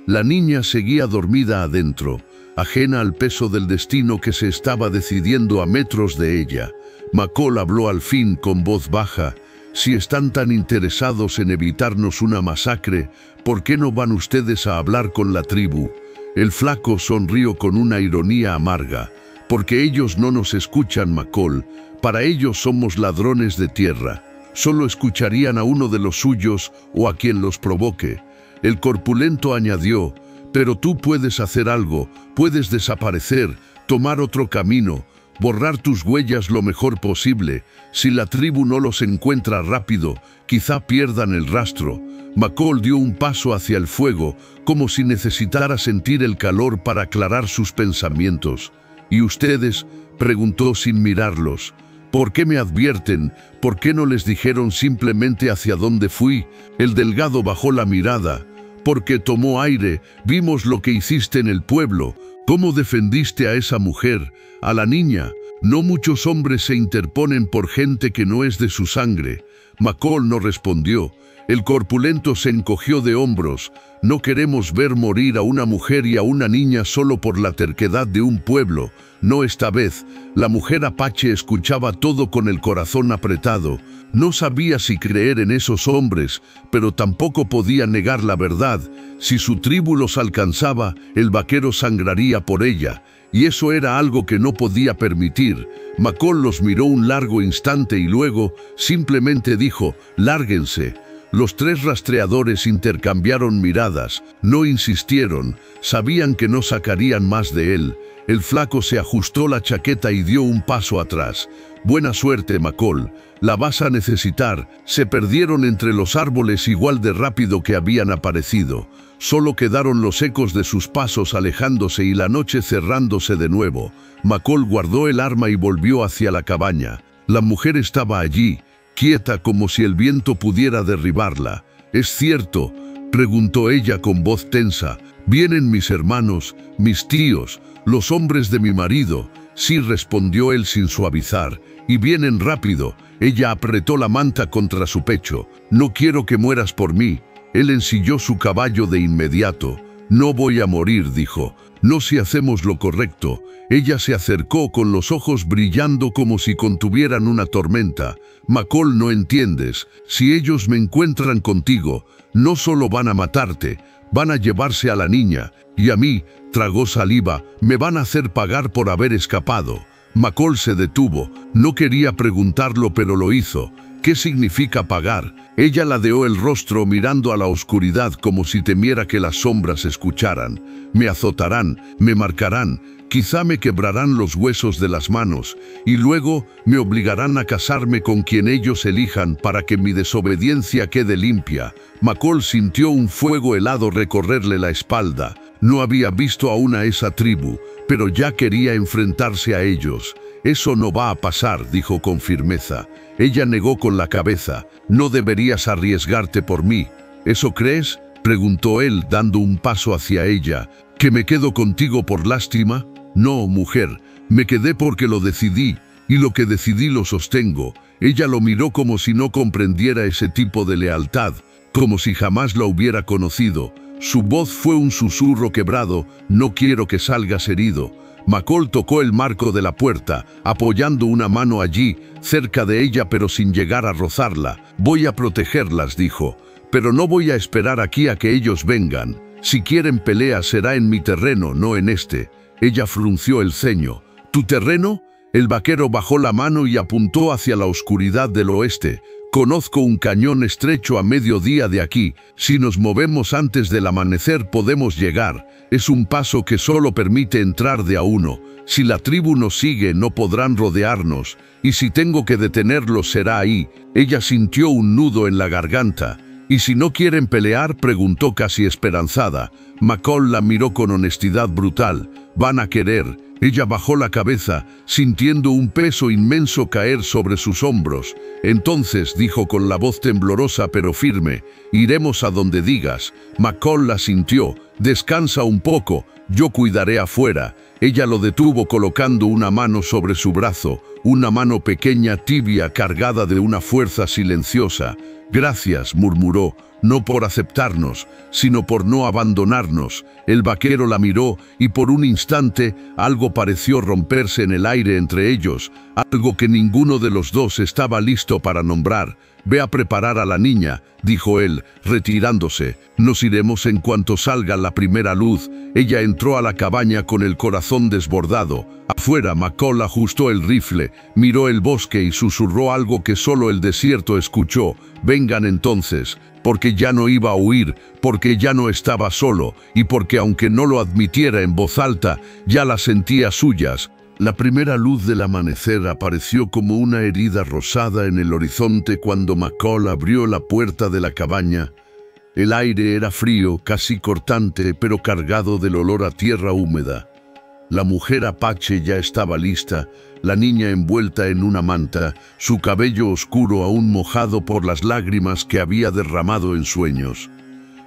La niña seguía dormida adentro, ajena al peso del destino que se estaba decidiendo a metros de ella. McCall habló al fin con voz baja. Si están tan interesados en evitarnos una masacre, ¿por qué no van ustedes a hablar con la tribu? El flaco sonrió con una ironía amarga. Porque ellos no nos escuchan, McCall. Para ellos somos ladrones de tierra. Solo escucharían a uno de los suyos o a quien los provoque. El corpulento añadió, pero tú puedes hacer algo, puedes desaparecer, tomar otro camino, borrar tus huellas lo mejor posible. Si la tribu no los encuentra rápido, quizá pierdan el rastro. McCall dio un paso hacia el fuego, como si necesitara sentir el calor para aclarar sus pensamientos. ¿Y ustedes?, preguntó sin mirarlos. ¿Por qué me advierten? ¿Por qué no les dijeron simplemente hacia dónde fui? El delgado bajó la mirada. Porque tomó aire, vimos lo que hiciste en el pueblo. ¿Cómo defendiste a esa mujer, a la niña? No muchos hombres se interponen por gente que no es de su sangre. McCall no respondió. El corpulento se encogió de hombros. No queremos ver morir a una mujer y a una niña solo por la terquedad de un pueblo. No esta vez. La mujer apache escuchaba todo con el corazón apretado. No sabía si creer en esos hombres, pero tampoco podía negar la verdad. Si su tribu los alcanzaba, el vaquero sangraría por ella. Y eso era algo que no podía permitir. McCall los miró un largo instante y luego simplemente dijo, «Lárguense». Los tres rastreadores intercambiaron miradas, no insistieron, sabían que no sacarían más de él. El flaco se ajustó la chaqueta y dio un paso atrás. «Buena suerte, McCall, la vas a necesitar». Se perdieron entre los árboles igual de rápido que habían aparecido. Solo quedaron los ecos de sus pasos alejándose y la noche cerrándose de nuevo. McCall guardó el arma y volvió hacia la cabaña. La mujer estaba allí, quieta como si el viento pudiera derribarla. «¿Es cierto?», preguntó ella con voz tensa. «¿Vienen mis hermanos, mis tíos, los hombres de mi marido?» «Sí», respondió él sin suavizar. «Y vienen rápido». Ella apretó la manta contra su pecho. «No quiero que mueras por mí». Él ensilló su caballo de inmediato. No voy a morir, dijo. No si hacemos lo correcto. Ella se acercó con los ojos brillando como si contuvieran una tormenta. McCall, no entiendes. Si ellos me encuentran contigo, no solo van a matarte, van a llevarse a la niña. Y a mí, tragó saliva, me van a hacer pagar por haber escapado. McCall se detuvo. No quería preguntarlo, pero lo hizo. ¿Qué significa pagar? Ella ladeó el rostro mirando a la oscuridad como si temiera que las sombras escucharan. Me azotarán, me marcarán, quizá me quebrarán los huesos de las manos y luego me obligarán a casarme con quien ellos elijan para que mi desobediencia quede limpia. McCall sintió un fuego helado recorrerle la espalda. No había visto aún a esa tribu, pero ya quería enfrentarse a ellos. Eso no va a pasar, dijo con firmeza. Ella negó con la cabeza. No deberías arriesgarte por mí. ¿Eso crees?, preguntó él dando un paso hacia ella. ¿Que me quedo contigo por lástima? No, mujer, me quedé porque lo decidí, y lo que decidí lo sostengo. Ella lo miró como si no comprendiera ese tipo de lealtad, como si jamás la hubiera conocido. Su voz fue un susurro quebrado. No quiero que salgas herido. McCall tocó el marco de la puerta, apoyando una mano allí, cerca de ella pero sin llegar a rozarla. Voy a protegerlas, dijo, pero no voy a esperar aquí a que ellos vengan. Si quieren pelea será en mi terreno, no en este. Ella frunció el ceño. ¿Tu terreno? El vaquero bajó la mano y apuntó hacia la oscuridad del oeste. Conozco un cañón estrecho a mediodía de aquí. Si nos movemos antes del amanecer podemos llegar. Es un paso que solo permite entrar de a uno. Si la tribu nos sigue no podrán rodearnos. Y si tengo que detenerlos será ahí. Ella sintió un nudo en la garganta. ¿Y si no quieren pelear?, preguntó casi esperanzada. McCall la miró con honestidad brutal. Van a querer. Ella bajó la cabeza, sintiendo un peso inmenso caer sobre sus hombros. Entonces dijo con la voz temblorosa pero firme, iremos a donde digas. McCall la sintió. Descansa un poco, yo cuidaré afuera. Ella lo detuvo colocando una mano sobre su brazo, una mano pequeña, tibia, cargada de una fuerza silenciosa. Gracias, murmuró, no por aceptarnos, sino por no abandonarnos. El vaquero la miró y por un instante algo pareció romperse en el aire entre ellos, algo que ninguno de los dos estaba listo para nombrar. Ve a preparar a la niña, dijo él, retirándose. Nos iremos en cuanto salga la primera luz. Ella entró a la cabaña con el corazón desbordado. Afuera, McCall ajustó el rifle, miró el bosque y susurró algo que solo el desierto escuchó. Vengan entonces, porque ya no iba a huir, porque ya no estaba solo, y porque aunque no lo admitiera en voz alta, ya las sentía suyas. La primera luz del amanecer apareció como una herida rosada en el horizonte cuando McCall abrió la puerta de la cabaña. El aire era frío, casi cortante, pero cargado del olor a tierra húmeda. La mujer apache ya estaba lista, la niña envuelta en una manta, su cabello oscuro aún mojado por las lágrimas que había derramado en sueños.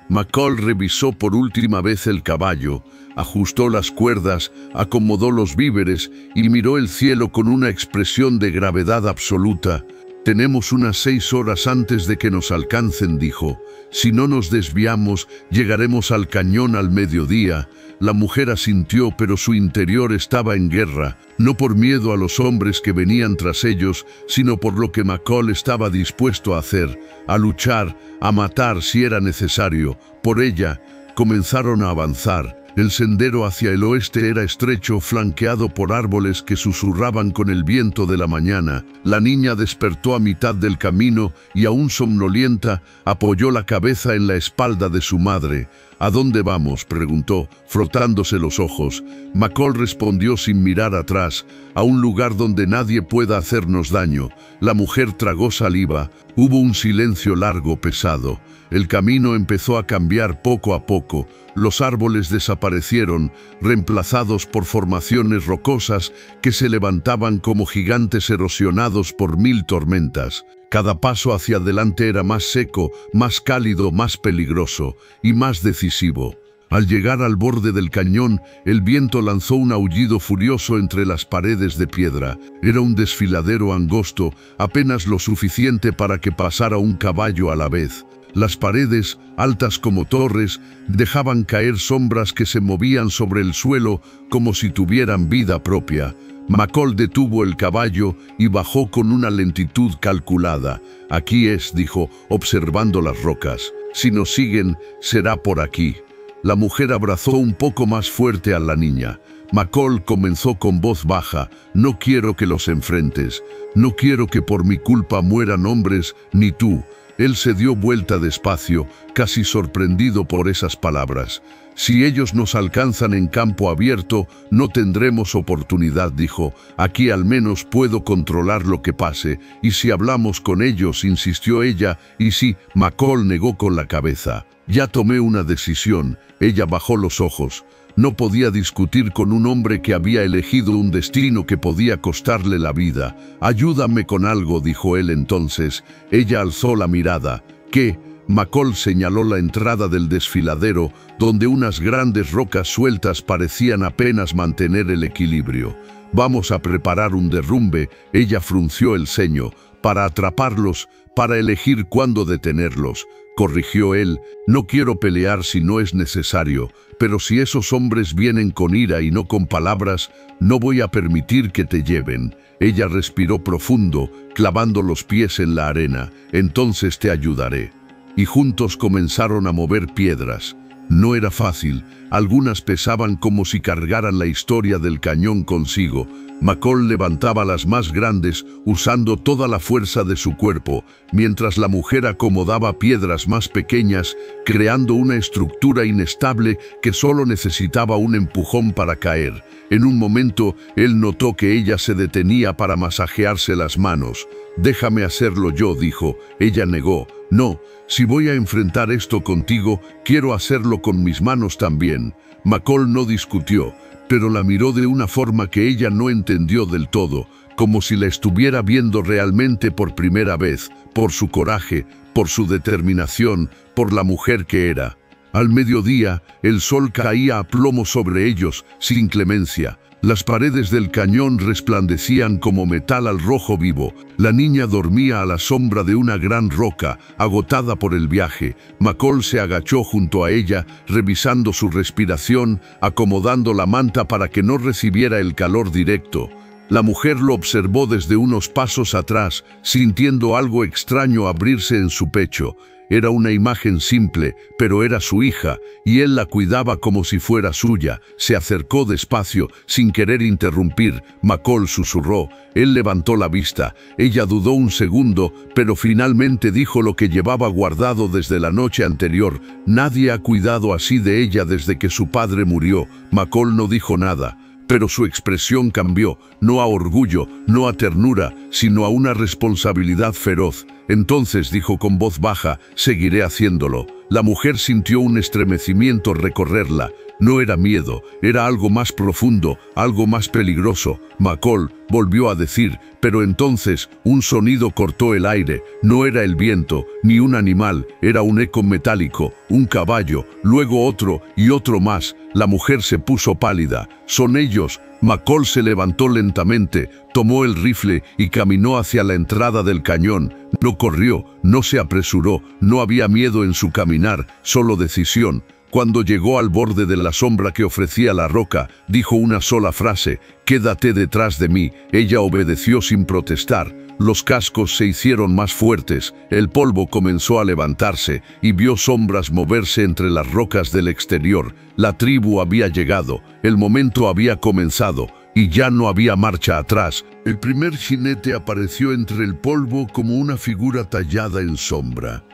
McCall revisó por última vez el caballo, ajustó las cuerdas, acomodó los víveres y miró el cielo con una expresión de gravedad absoluta. Tenemos unas 6 horas antes de que nos alcancen, dijo. Si no nos desviamos, llegaremos al cañón al mediodía. La mujer asintió, pero su interior estaba en guerra, no por miedo a los hombres que venían tras ellos, sino por lo que McCall estaba dispuesto a hacer, a luchar, a matar si era necesario. Por ella, comenzaron a avanzar. El sendero hacia el oeste era estrecho, flanqueado por árboles que susurraban con el viento de la mañana. La niña despertó a mitad del camino y, aún somnolienta, apoyó la cabeza en la espalda de su madre. ¿A dónde vamos?, preguntó, frotándose los ojos. McCall respondió sin mirar atrás, a un lugar donde nadie pueda hacernos daño. La mujer tragó saliva. Hubo un silencio largo, pesado. El camino empezó a cambiar poco a poco. Los árboles desaparecieron, reemplazados por formaciones rocosas que se levantaban como gigantes erosionados por 1000 tormentas. Cada paso hacia adelante era más seco, más cálido, más peligroso y más decisivo. Al llegar al borde del cañón, el viento lanzó un aullido furioso entre las paredes de piedra. Era un desfiladero angosto, apenas lo suficiente para que pasara un caballo a la vez. Las paredes, altas como torres, dejaban caer sombras que se movían sobre el suelo como si tuvieran vida propia. McCall detuvo el caballo y bajó con una lentitud calculada. «Aquí es», dijo, observando las rocas. «Si nos siguen, será por aquí». La mujer abrazó un poco más fuerte a la niña. McCall comenzó con voz baja: «No quiero que los enfrentes. No quiero que por mi culpa mueran hombres, ni tú». Él se dio vuelta despacio, casi sorprendido por esas palabras. «Si ellos nos alcanzan en campo abierto, no tendremos oportunidad», dijo. «Aquí al menos puedo controlar lo que pase. Y si hablamos con ellos», insistió ella. «Y si…». McCall negó con la cabeza. «Ya tomé una decisión». Ella bajó los ojos. No podía discutir con un hombre que había elegido un destino que podía costarle la vida. «Ayúdame con algo», dijo él entonces. Ella alzó la mirada. «¿Qué?». McCall señaló la entrada del desfiladero, donde unas grandes rocas sueltas parecían apenas mantener el equilibrio. «Vamos a preparar un derrumbe», ella frunció el ceño. «Para atraparlos, para elegir cuándo detenerlos», corrigió él. «No quiero pelear si no es necesario, pero si esos hombres vienen con ira y no con palabras, no voy a permitir que te lleven». Ella respiró profundo, clavando los pies en la arena. «Entonces te ayudaré». Y juntos comenzaron a mover piedras. No era fácil. Algunas pesaban como si cargaran la historia del cañón consigo. McCall levantaba las más grandes usando toda la fuerza de su cuerpo, mientras la mujer acomodaba piedras más pequeñas, creando una estructura inestable que solo necesitaba un empujón para caer. En un momento, él notó que ella se detenía para masajearse las manos. «Déjame hacerlo yo», dijo. Ella negó. «No, si voy a enfrentar esto contigo, quiero hacerlo con mis manos también». McCall no discutió, pero la miró de una forma que ella no entendió del todo, como si la estuviera viendo realmente por primera vez, por su coraje, por su determinación, por la mujer que era. Al mediodía, el sol caía a plomo sobre ellos, sin clemencia. Las paredes del cañón resplandecían como metal al rojo vivo. La niña dormía a la sombra de una gran roca, agotada por el viaje. McCall se agachó junto a ella, revisando su respiración, acomodando la manta para que no recibiera el calor directo. La mujer lo observó desde unos pasos atrás, sintiendo algo extraño abrirse en su pecho. Era una imagen simple, pero era su hija, y él la cuidaba como si fuera suya. Se acercó despacio, sin querer interrumpir. McCall susurró. Él levantó la vista. Ella dudó un segundo, pero finalmente dijo lo que llevaba guardado desde la noche anterior. «Nadie ha cuidado así de ella desde que su padre murió». McCall no dijo nada, pero su expresión cambió, no a orgullo, no a ternura, sino a una responsabilidad feroz. Entonces dijo con voz baja: «Seguiré haciéndolo». La mujer sintió un estremecimiento recorrerla. No era miedo, era algo más profundo, algo más peligroso. McCall volvió a decir, pero entonces un sonido cortó el aire. No era el viento, ni un animal, era un eco metálico, un caballo, luego otro y otro más. La mujer se puso pálida. «Son ellos». McCall se levantó lentamente, tomó el rifle y caminó hacia la entrada del cañón. No corrió, no se apresuró, no había miedo en su caminar, solo decisión. Cuando llegó al borde de la sombra que ofrecía la roca, dijo una sola frase: «Quédate detrás de mí». Ella obedeció sin protestar. Los cascos se hicieron más fuertes, el polvo comenzó a levantarse y vio sombras moverse entre las rocas del exterior. La tribu había llegado, el momento había comenzado y ya no había marcha atrás. El primer jinete apareció entre el polvo como una figura tallada en sombra.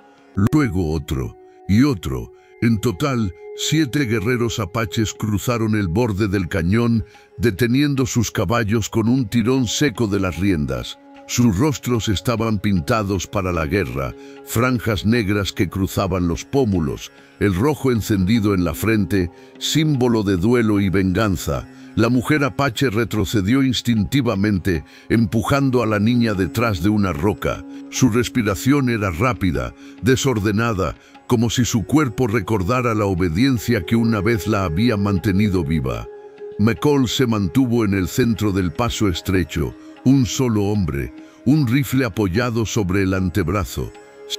Luego otro y otro. En total, 7 guerreros apaches cruzaron el borde del cañón, deteniendo sus caballos con un tirón seco de las riendas. Sus rostros estaban pintados para la guerra, franjas negras que cruzaban los pómulos, el rojo encendido en la frente, símbolo de duelo y venganza. La mujer apache retrocedió instintivamente, empujando a la niña detrás de una roca. Su respiración era rápida, desordenada, como si su cuerpo recordara la obediencia que una vez la había mantenido viva. McCall se mantuvo en el centro del paso estrecho, un solo hombre, un rifle apoyado sobre el antebrazo.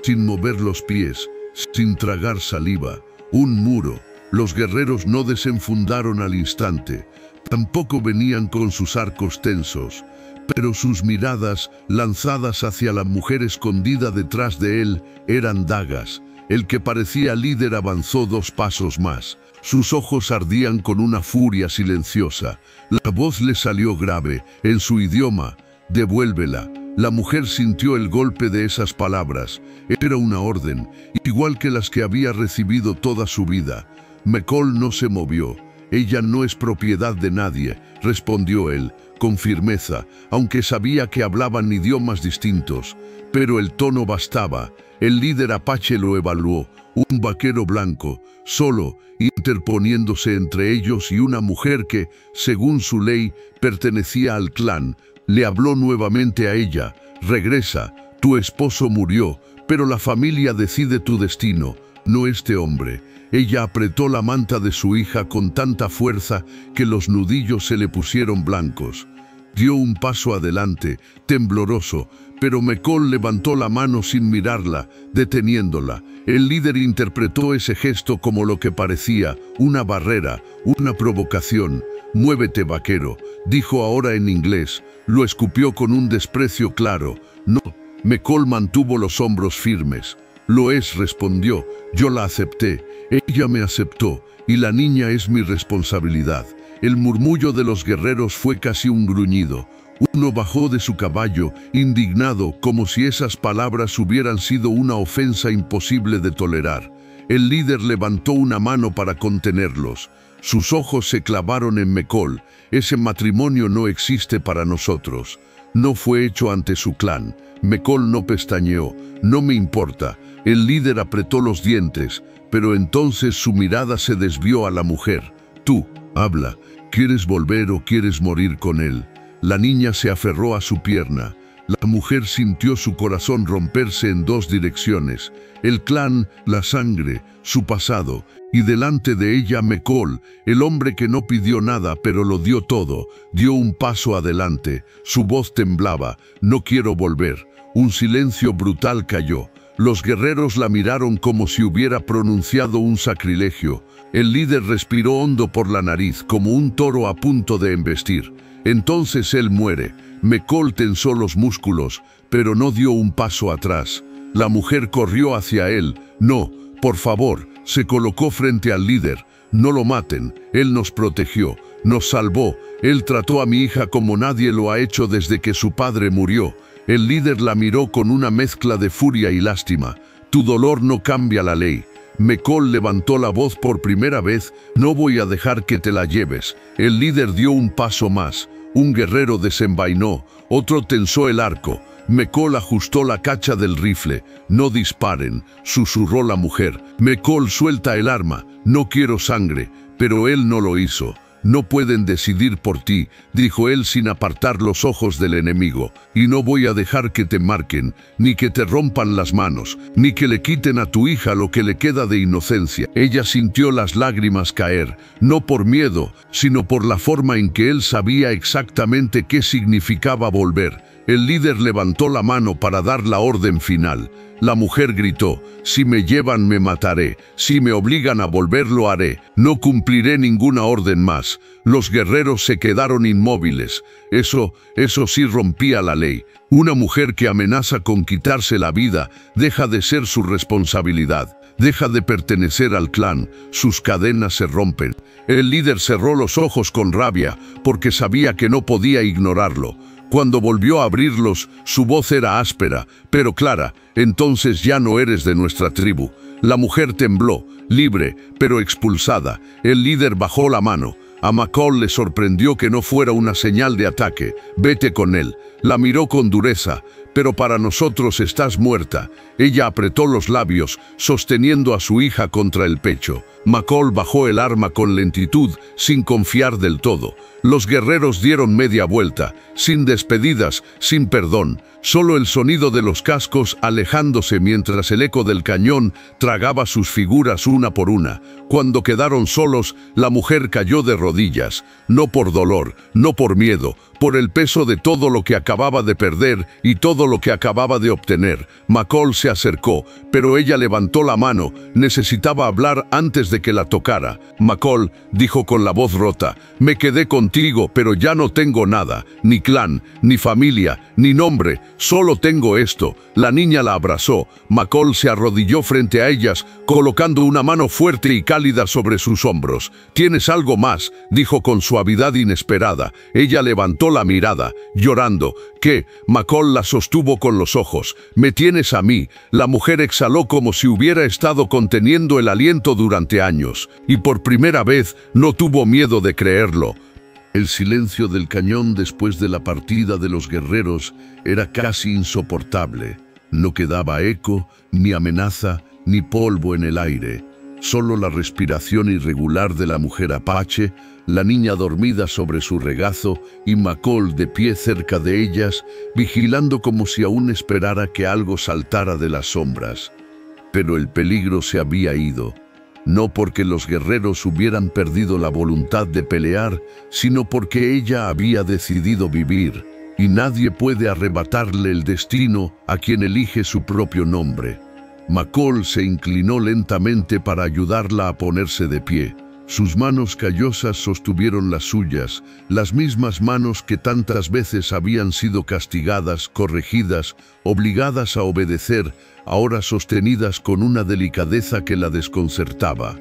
Sin mover los pies, sin tragar saliva. Un muro. Los guerreros no desenfundaron al instante. Tampoco venían con sus arcos tensos, pero sus miradas, lanzadas hacia la mujer escondida detrás de él, eran dagas. El que parecía líder avanzó 2 pasos más. Sus ojos ardían con una furia silenciosa. La voz le salió grave, en su idioma: «Devuélvela». La mujer sintió el golpe de esas palabras. Era una orden, igual que las que había recibido toda su vida. McCall no se movió. «Ella no es propiedad de nadie», respondió él, con firmeza, aunque sabía que hablaban idiomas distintos. Pero el tono bastaba. El líder apache lo evaluó. Un vaquero blanco, solo, interponiéndose entre ellos y una mujer que, según su ley, pertenecía al clan. Le habló nuevamente a ella. «Regresa, tu esposo murió, pero la familia decide tu destino, no este hombre». Ella apretó la manta de su hija con tanta fuerza que los nudillos se le pusieron blancos. Dio un paso adelante, tembloroso, pero McCall levantó la mano sin mirarla, deteniéndola. El líder interpretó ese gesto como lo que parecía: una barrera, una provocación. «Muévete, vaquero», dijo ahora en inglés. Lo escupió con un desprecio claro. «No». McCall mantuvo los hombros firmes. «Lo es», respondió. «Yo la acepté. Ella me aceptó, y la niña es mi responsabilidad». El murmullo de los guerreros fue casi un gruñido. Uno bajó de su caballo, indignado, como si esas palabras hubieran sido una ofensa imposible de tolerar. El líder levantó una mano para contenerlos. Sus ojos se clavaron en McCall. «Ese matrimonio no existe para nosotros. No fue hecho ante su clan». McCall no pestañeó. «No me importa». El líder apretó los dientes, pero entonces su mirada se desvió a la mujer. «Tú, habla. ¿Quieres volver o quieres morir con él?» La niña se aferró a su pierna. La mujer sintió su corazón romperse en 2 direcciones. El clan, la sangre, su pasado, y delante de ella McCall, el hombre que no pidió nada pero lo dio todo, dio un paso adelante. Su voz temblaba: «No quiero volver». Un silencio brutal cayó. Los guerreros la miraron como si hubiera pronunciado un sacrilegio. El líder respiró hondo por la nariz, como un toro a punto de embestir. Entonces él muere. McCall tensó los músculos, pero no dio un paso atrás. La mujer corrió hacia él. «No, por favor». Se colocó frente al líder. «No lo maten. Él nos protegió, nos salvó. Él trató a mi hija como nadie lo ha hecho desde que su padre murió». El líder la miró con una mezcla de furia y lástima. «Tu dolor no cambia la ley». McCall levantó la voz por primera vez. «No voy a dejar que te la lleves». El líder dio un paso más. Un guerrero desenvainó, otro tensó el arco. McCall ajustó la cacha del rifle. «No disparen», susurró la mujer. «McCall, suelta el arma. No quiero sangre». Pero él no lo hizo. «No pueden decidir por ti», dijo él sin apartar los ojos del enemigo. «Y no voy a dejar que te marquen, ni que te rompan las manos, ni que le quiten a tu hija lo que le queda de inocencia». Ella sintió las lágrimas caer, no por miedo, sino por la forma en que él sabía exactamente qué significaba volver. El líder levantó la mano para dar la orden final. La mujer gritó: «Si me llevan me mataré, si me obligan a volver lo haré, no cumpliré ninguna orden más». Los guerreros se quedaron inmóviles. Eso sí rompía la ley. Una mujer que amenaza con quitarse la vida deja de ser su responsabilidad, deja de pertenecer al clan, sus cadenas se rompen. El líder cerró los ojos con rabia porque sabía que no podía ignorarlo. Cuando volvió a abrirlos, su voz era áspera, pero clara: «Entonces ya no eres de nuestra tribu». La mujer tembló, libre, pero expulsada. El líder bajó la mano. A McCall le sorprendió que no fuera una señal de ataque. «Vete con él». La miró con dureza. «Pero para nosotros estás muerta». Ella apretó los labios, sosteniendo a su hija contra el pecho. McCall bajó el arma con lentitud, sin confiar del todo. Los guerreros dieron media vuelta, sin despedidas, sin perdón. Solo el sonido de los cascos alejándose mientras el eco del cañón tragaba sus figuras una por una. Cuando quedaron solos, la mujer cayó de rodillas, no por dolor, no por miedo, por el peso de todo lo que acababa de perder y todo lo que acababa de obtener. McCall se acercó, pero ella levantó la mano. Necesitaba hablar antes de que la tocara. McCall dijo con la voz rota: «Me quedé contigo, pero ya no tengo nada, ni clan, ni familia, ni nombre, solo tengo esto». La niña la abrazó. McCall se arrodilló frente a ellas, colocando una mano fuerte y cálida sobre sus hombros. «¿Tienes algo más?», dijo con suavidad inesperada. Ella levantó la mirada, llorando. «¿Qué?». McCall la sostuvo con los ojos. «Me tienes a mí». La mujer exhaló como si hubiera estado conteniendo el aliento durante años, y por primera vez no tuvo miedo de creerlo. El silencio del cañón después de la partida de los guerreros era casi insoportable. No quedaba eco, ni amenaza, ni polvo en el aire. Solo la respiración irregular de la mujer apache, la niña dormida sobre su regazo y McCall de pie cerca de ellas, vigilando como si aún esperara que algo saltara de las sombras. Pero el peligro se había ido. No porque los guerreros hubieran perdido la voluntad de pelear, sino porque ella había decidido vivir, y nadie puede arrebatarle el destino a quien elige su propio nombre. McCall se inclinó lentamente para ayudarla a ponerse de pie. Sus manos callosas sostuvieron las suyas, las mismas manos que tantas veces habían sido castigadas, corregidas, obligadas a obedecer, ahora sostenidas con una delicadeza que la desconcertaba.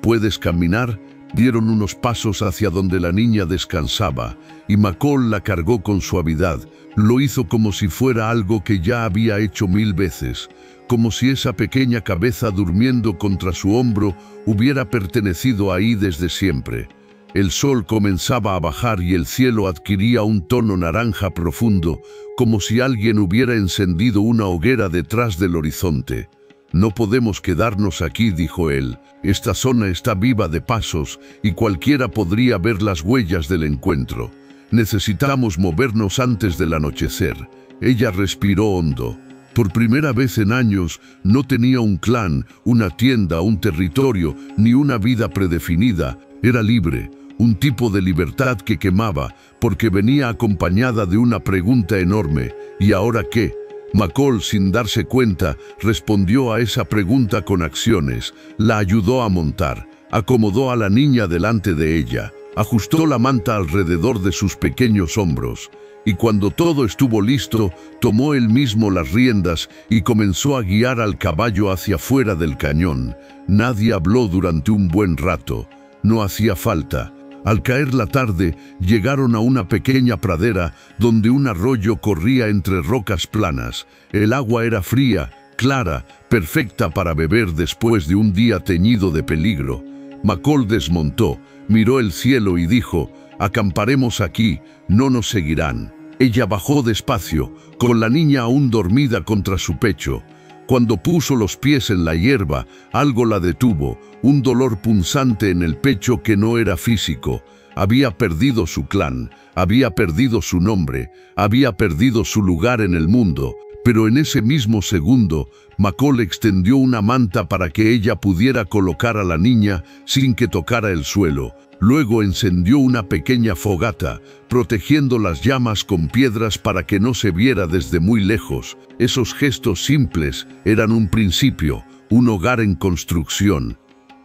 «¿Puedes caminar?». Dieron unos pasos hacia donde la niña descansaba, y McCall la cargó con suavidad. Lo hizo como si fuera algo que ya había hecho 1000 veces, como si esa pequeña cabeza durmiendo contra su hombro hubiera pertenecido ahí desde siempre. El sol comenzaba a bajar y el cielo adquiría un tono naranja profundo, como si alguien hubiera encendido una hoguera detrás del horizonte. «No podemos quedarnos aquí», dijo él. «Esta zona está viva de pasos y cualquiera podría ver las huellas del encuentro. Necesitamos movernos antes del anochecer». Ella respiró hondo. Por primera vez en años no tenía un clan, una tienda, un territorio, ni una vida predefinida. Era libre, un tipo de libertad que quemaba, porque venía acompañada de una pregunta enorme: ¿y ahora qué? McCall, sin darse cuenta, respondió a esa pregunta con acciones. La ayudó a montar, acomodó a la niña delante de ella, ajustó la manta alrededor de sus pequeños hombros, y cuando todo estuvo listo, tomó él mismo las riendas y comenzó a guiar al caballo hacia fuera del cañón. Nadie habló durante un buen rato. No hacía falta. Al caer la tarde, llegaron a una pequeña pradera donde un arroyo corría entre rocas planas. El agua era fría, clara, perfecta para beber después de un día teñido de peligro. McCall desmontó, miró el cielo y dijo: «Acamparemos aquí, no nos seguirán». Ella bajó despacio, con la niña aún dormida contra su pecho. Cuando puso los pies en la hierba, algo la detuvo, un dolor punzante en el pecho que no era físico. Había perdido su clan, había perdido su nombre, había perdido su lugar en el mundo. Pero en ese mismo segundo, McCall extendió una manta para que ella pudiera colocar a la niña sin que tocara el suelo. Luego encendió una pequeña fogata, protegiendo las llamas con piedras para que no se viera desde muy lejos. Esos gestos simples eran un principio, un hogar en construcción.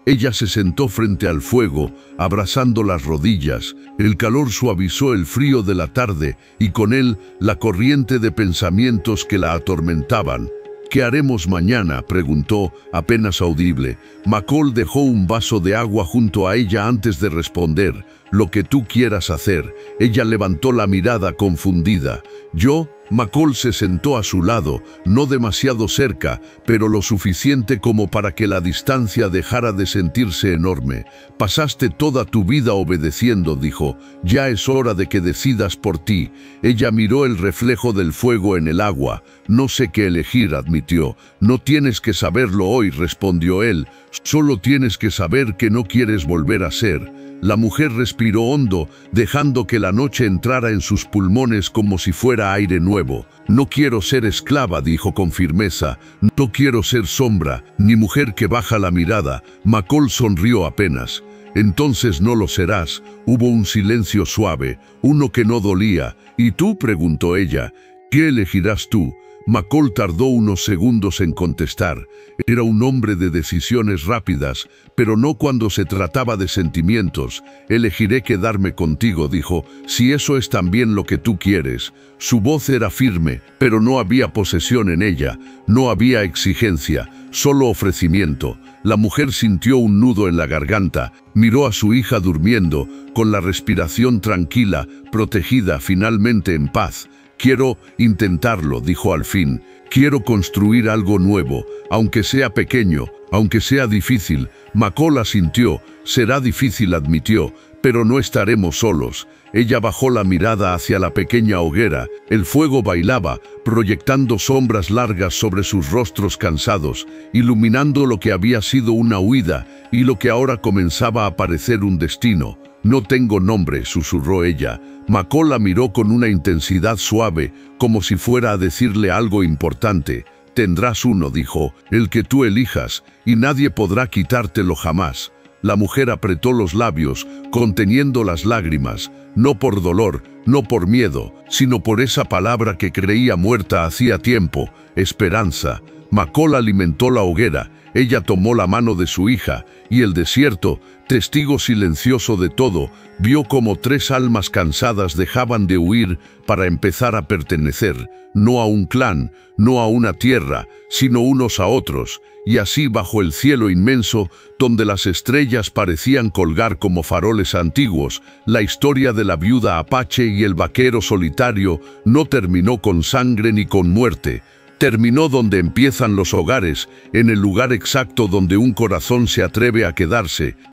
Ella se sentó frente al fuego, abrazando las rodillas. El calor suavizó el frío de la tarde y con él la corriente de pensamientos que la atormentaban. «¿Qué haremos mañana?», preguntó, apenas audible. McCall dejó un vaso de agua junto a ella antes de responder: «Lo que tú quieras hacer». Ella levantó la mirada confundida. «¿Yo?». McCall se sentó a su lado, no demasiado cerca, pero lo suficiente como para que la distancia dejara de sentirse enorme. «Pasaste toda tu vida obedeciendo», dijo. «Ya es hora de que decidas por ti». Ella miró el reflejo del fuego en el agua. «No sé qué elegir», admitió. «No tienes que saberlo hoy», respondió él. «Solo tienes que saber que no quieres volver a ser». La mujer respiró hondo, dejando que la noche entrara en sus pulmones como si fuera aire nuevo. «No quiero ser esclava», dijo con firmeza. «No quiero ser sombra, ni mujer que baja la mirada». McCall sonrió apenas. Entonces no lo serás. Hubo un silencio suave, uno que no dolía. ¿Y tú?, preguntó ella. ¿Qué elegirás tú? McCall tardó unos segundos en contestar. Era un hombre de decisiones rápidas, pero no cuando se trataba de sentimientos. Elegiré quedarme contigo, dijo, si eso es también lo que tú quieres. Su voz era firme, pero no había posesión en ella, no había exigencia, solo ofrecimiento. La mujer sintió un nudo en la garganta, miró a su hija durmiendo, con la respiración tranquila, protegida, finalmente en paz. Quiero intentarlo, dijo al fin. Quiero construir algo nuevo, aunque sea pequeño, aunque sea difícil. McCall asintió. Será difícil, admitió, pero no estaremos solos. Ella bajó la mirada hacia la pequeña hoguera. El fuego bailaba, proyectando sombras largas sobre sus rostros cansados, iluminando lo que había sido una huida y lo que ahora comenzaba a parecer un destino. No tengo nombre, susurró ella. McCall la miró con una intensidad suave, como si fuera a decirle algo importante. Tendrás uno, dijo, el que tú elijas, y nadie podrá quitártelo jamás. La mujer apretó los labios, conteniendo las lágrimas, no por dolor, no por miedo, sino por esa palabra que creía muerta hacía tiempo, esperanza. McCall alimentó la hoguera. Ella tomó la mano de su hija, y el desierto, testigo silencioso de todo, vio como 3 almas cansadas dejaban de huir para empezar a pertenecer, no a un clan, no a una tierra, sino unos a otros, y así bajo el cielo inmenso, donde las estrellas parecían colgar como faroles antiguos, la historia de la viuda apache y el vaquero solitario no terminó con sangre ni con muerte. Terminó donde empiezan los hogares, en el lugar exacto donde un corazón se atreve a quedarse,